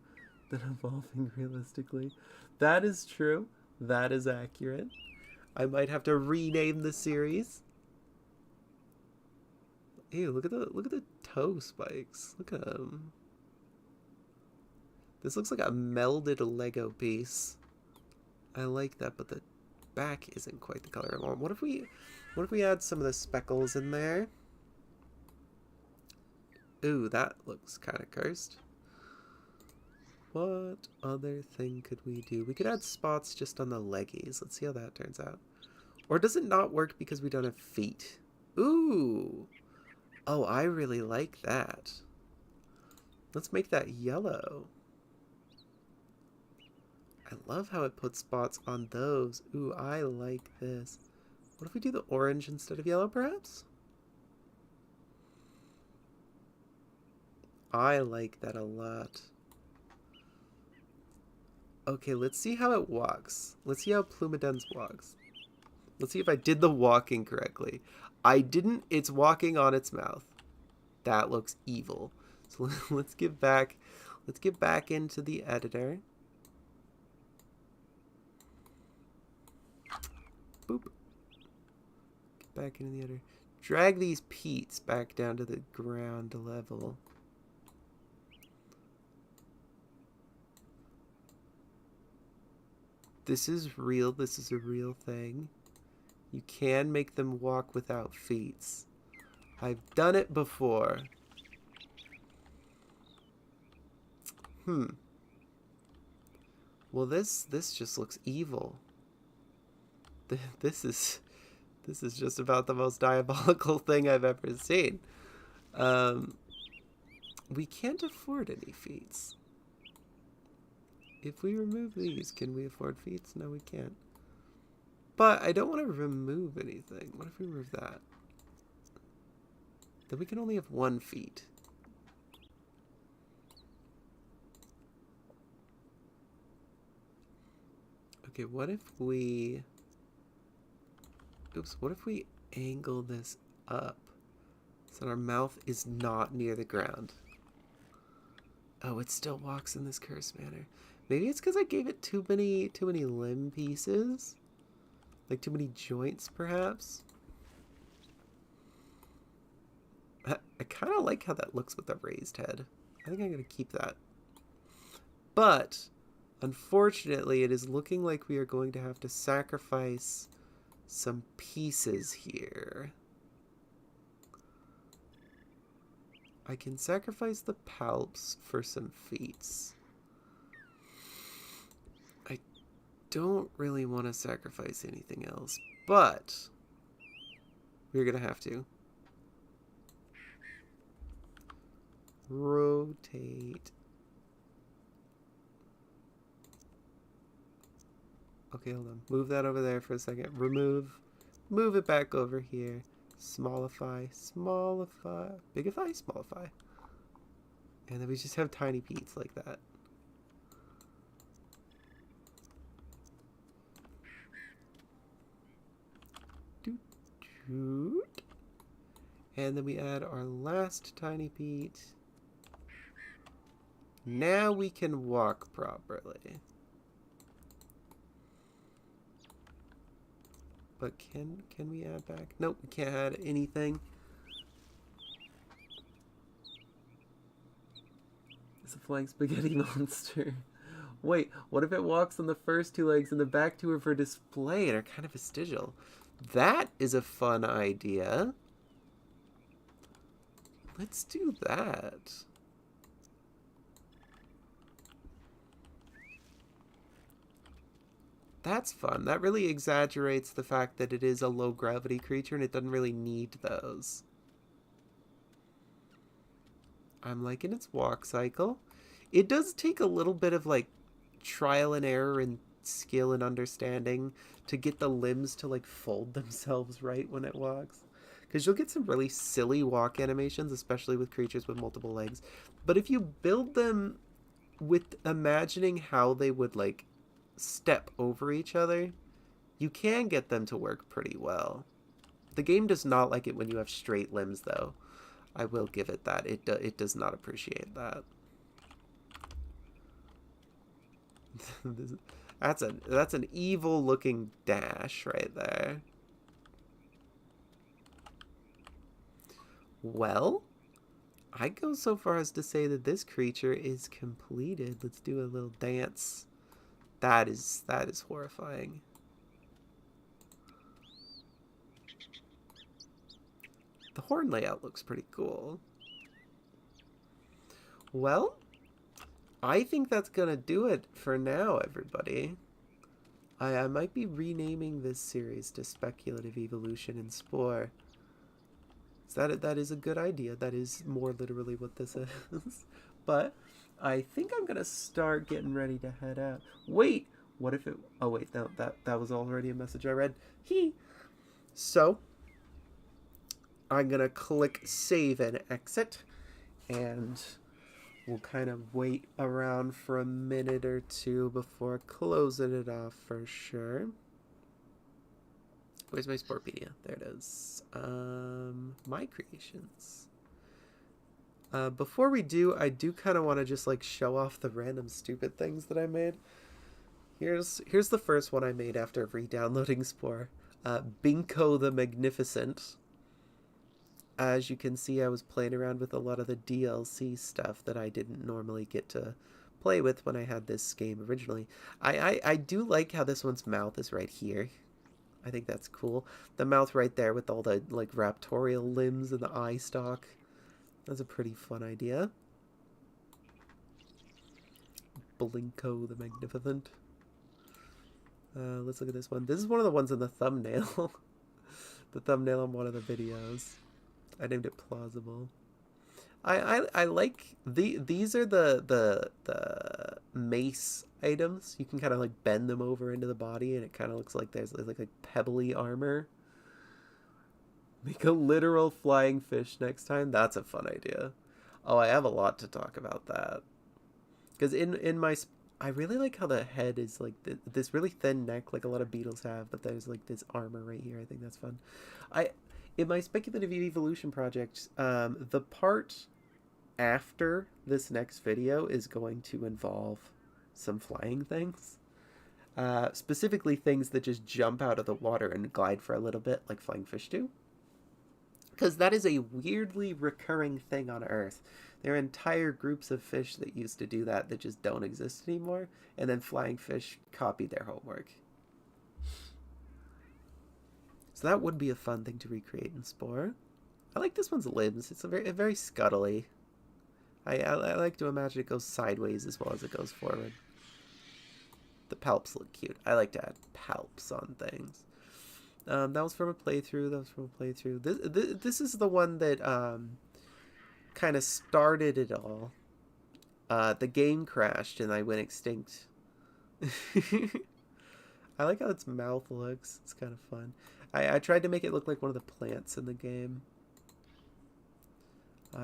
than evolving realistically. That is true. That is accurate. I might have to rename the series. Ew, look at the toe spikes. Look at them. This looks like a melded Lego piece. I like that, but the back isn't quite the color I want. What if we add some of the speckles in there? Ooh, that looks kind of cursed. What other thing could we do? We could add spots just on the leggies. Let's see how that turns out. Or does it not work because we don't have feet? Ooh. Oh, I really like that. Let's make that yellow. I love how it puts spots on those. Ooh, I like this. What if we do the orange instead of yellow, perhaps? I like that a lot. Okay, let's see how it walks. Let's see how Plumidens walks. Let's see if I did the walking correctly. I didn't. It's walking on its mouth. That looks evil. So let's get back into the editor. Boop. Get back into the editor. Drag these peats back down to the ground level. This is real. This is a real thing. You can make them walk without feet. I've done it before. Well, this just looks evil. This is just about the most diabolical thing I've ever seen. We can't afford any feet. If we remove these, can we afford feet? No, we can't. But I don't want to remove anything. What if we remove that? Then we can only have 1 feet. Okay, what if we... Oops, what if we angle this up so our mouth is not near the ground? Oh, it still walks in this cursed manner. Maybe it's because I gave it too many limb pieces? Like too many joints, perhaps? I kind of like how that looks with the raised head. I think I'm going to keep that. But, unfortunately, it is looking like we are going to have to sacrifice some pieces here. I can sacrifice the palps for some feet. I don't really want to sacrifice anything else, but we're going to have to. Rotate. Okay, hold on. Move that over there for a second. Move it back over here. Smallify, smallify, bigify, smallify. And then we just have tiny peats like that. Doot, doot. And then we add our last tiny peat. Now we can walk properly. But can we add back? Nope, we can't add anything. It's a flying spaghetti monster. Wait, what if it walks on the first 2 legs and the back 2 are for display and are kind of vestigial? That is a fun idea. Let's do that. That's fun. That really exaggerates the fact that it is a low gravity creature and it doesn't really need those. I'm liking its walk cycle. It does take a little bit of like trial and error and skill and understanding to get the limbs to like fold themselves right when it walks. Because you'll get some really silly walk animations, especially with creatures with multiple legs. But if you build them with imagining how they would like step over each other, you can get them to work pretty well. The game does not like it when you have straight limbs, though. I will give it that. It does not appreciate that. That's an evil looking dash right there. Well, I go so far as to say that this creature is completed. Let's do a little dance. That is horrifying. The horn layout looks pretty cool. Well, I think that's gonna do it for now, everybody. I might be renaming this series to Speculative Evolution in Spore. So that is a good idea. That is more literally what this is. But I think I'm gonna start getting ready to head out. Wait, what if it? Oh wait, no, that was already a message I read. So I'm gonna click save and exit, and we'll kind of wait around for a minute or two before closing it off for sure. Where's my Sporepedia? There it is. My creations. Before we do, I do kind of want to just like show off the random stupid things that I made. Here's the first one I made after re-downloading Spore. Binko the Magnificent. As you can see, I was playing around with a lot of the DLC stuff that I didn't normally get to play with when I had this game originally. I do like how this one's mouth is right here. I think that's cool. The mouth right there with all the like raptorial limbs and the eye stalk. That's a pretty fun idea. Blinko the Magnificent. Let's look at this one. This is one of the ones in the thumbnail. The thumbnail on one of the videos. I named it Plausible. I like these are the mace items. You can kind of like bend them over into the body, and it kind of looks like there's like a pebbly armor. Make a literal flying fish next time. That's a fun idea. Oh, I have a lot to talk about that. Because in my I really like how the head is like this really thin neck, like a lot of beetles have, but there's like this armor right here. I think that's fun. In my speculative evolution project, the part after this next video is going to involve some flying things. Specifically things that just jump out of the water and glide for a little bit, like flying fish do. Because that is a weirdly recurring thing on Earth. There are entire groups of fish that used to do that just don't exist anymore, and then flying fish copied their homework. So that would be a fun thing to recreate in Spore. I like this one's limbs. It's a very scuttly. I like to imagine it goes sideways as well as it goes forward. The palps look cute. I like to add palps on things. That was from a playthrough. This is the one that kind of started it all. The game crashed and I went extinct. I like how its mouth looks. It's kind of fun. I tried to make it look like one of the plants in the game.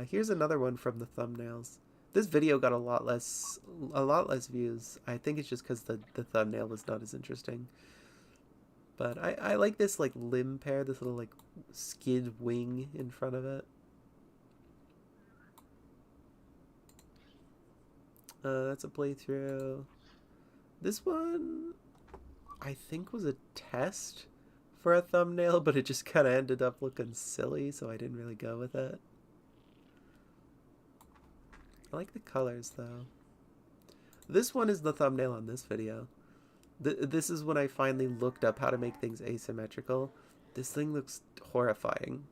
Here's another one from the thumbnails. This video got a lot less views. I think it's just because the thumbnail was not as interesting. But I like this like limb pair, this little like skid wing in front of it. That's a playthrough. This one, I think, was a test for a thumbnail, but it just kind of ended up looking silly, so I didn't really go with it. I like the colors, though. This one is the thumbnail on this video. This is when I finally looked up how to make things asymmetrical. This thing looks horrifying.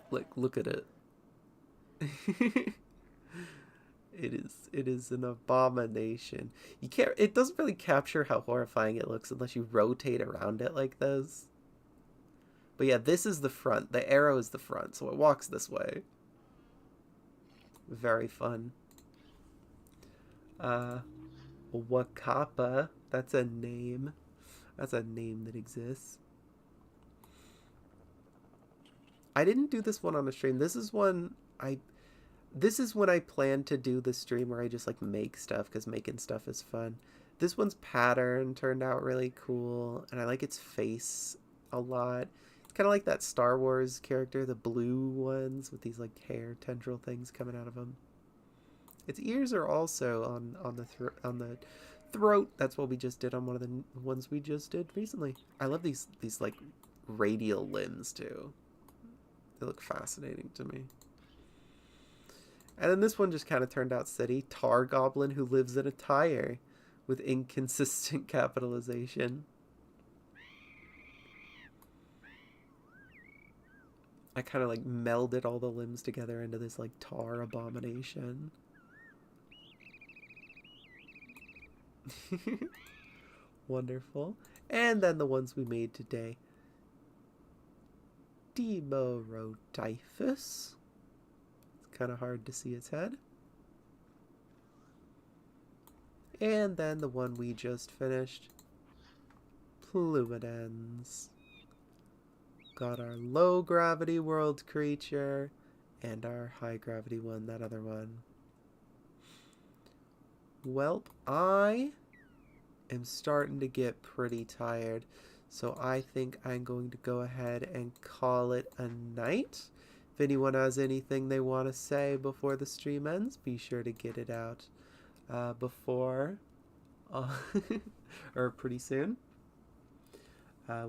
Like, look at it. It is an abomination. You can't. It doesn't really capture how horrifying it looks unless you rotate around it like this. But yeah, this is the front. The arrow is the front, so it walks this way. Very fun. Wakapa. That's a name. That's a name that exists. I didn't do this one on a stream. This is when I plan to do the stream where I just like make stuff, because making stuff is fun. This one's pattern turned out really cool, and I like its face a lot. It's kind of like that Star Wars character, the blue ones with these like hair tendril things coming out of them. Its ears are also on the throat. That's what we just did on one of the ones we just did recently. I love these like radial limbs too. They look fascinating to me. And then this one just kind of turned out silly. Tar Goblin who lives in a tire with inconsistent capitalization. I kind of like melded all the limbs together into this like tar abomination. Wonderful. And then the ones we made today. Demorotyphus. It's kind of hard to see its head. And then the one we just finished. Plumidens. Got our low gravity world creature and our high gravity one, that other one. Welp, I am starting to get pretty tired, so I think I'm going to go ahead and call it a night. If anyone has anything they want to say before the stream ends, be sure to get it out before or pretty soon.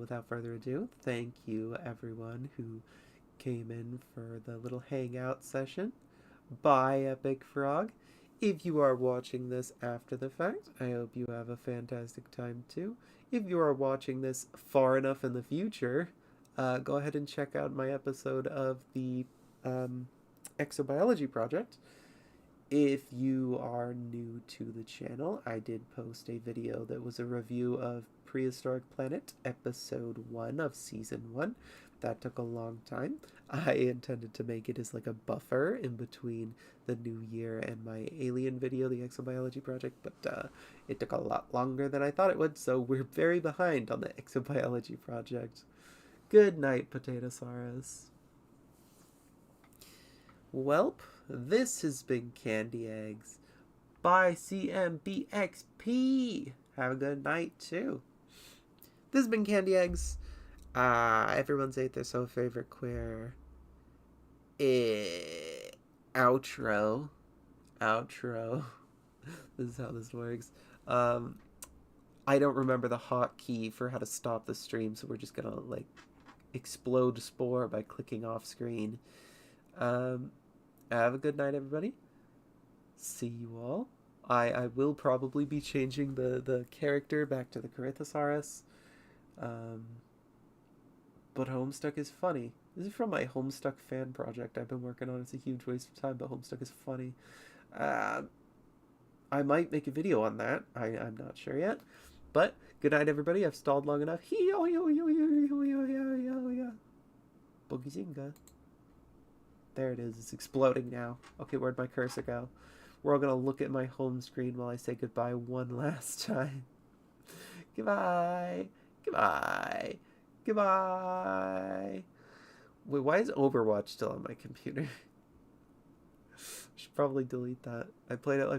Without further ado, thank you everyone who came in for the little hangout session. Bye, Epic Frog. If you are watching this after the fact, I hope you have a fantastic time too. If you are watching this far enough in the future, go ahead and check out my episode of the Exobiology Project. If you are new to the channel, I did post a video that was a review of Prehistoric Planet, Episode 1 of Season 1. That took a long time. I intended to make it as like a buffer in between the new year and my alien video, the Exobiology Project, but it took a lot longer than I thought it would, so we're very behind on the Exobiology Project. Good night, Potatosaurus. Welp, this has been Candy Eggs by CMBXP. Have a good night, too. This has been Candy Eggs. Everyone's ate their so favorite queer. Outro. This is how this works. I don't remember the hotkey for how to stop the stream, so we're just gonna like explode Spore by clicking off screen. Have a good night, everybody. See you all. I will probably be changing the character back to the Corythosaurus. But Homestuck is funny. This is from my Homestuck fan project I've been working on. It's a huge waste of time, but Homestuck is funny. I might make a video on that. I'm not sure yet. But good night, everybody. I've stalled long enough. Boogiezinga. There it is. It's exploding now. Okay, where'd my cursor go? We're all going to look at my home screen while I say goodbye one last time. Goodbye. Goodbye. Goodbye. Wait, why is Overwatch still on my computer? I should probably delete that. I played it like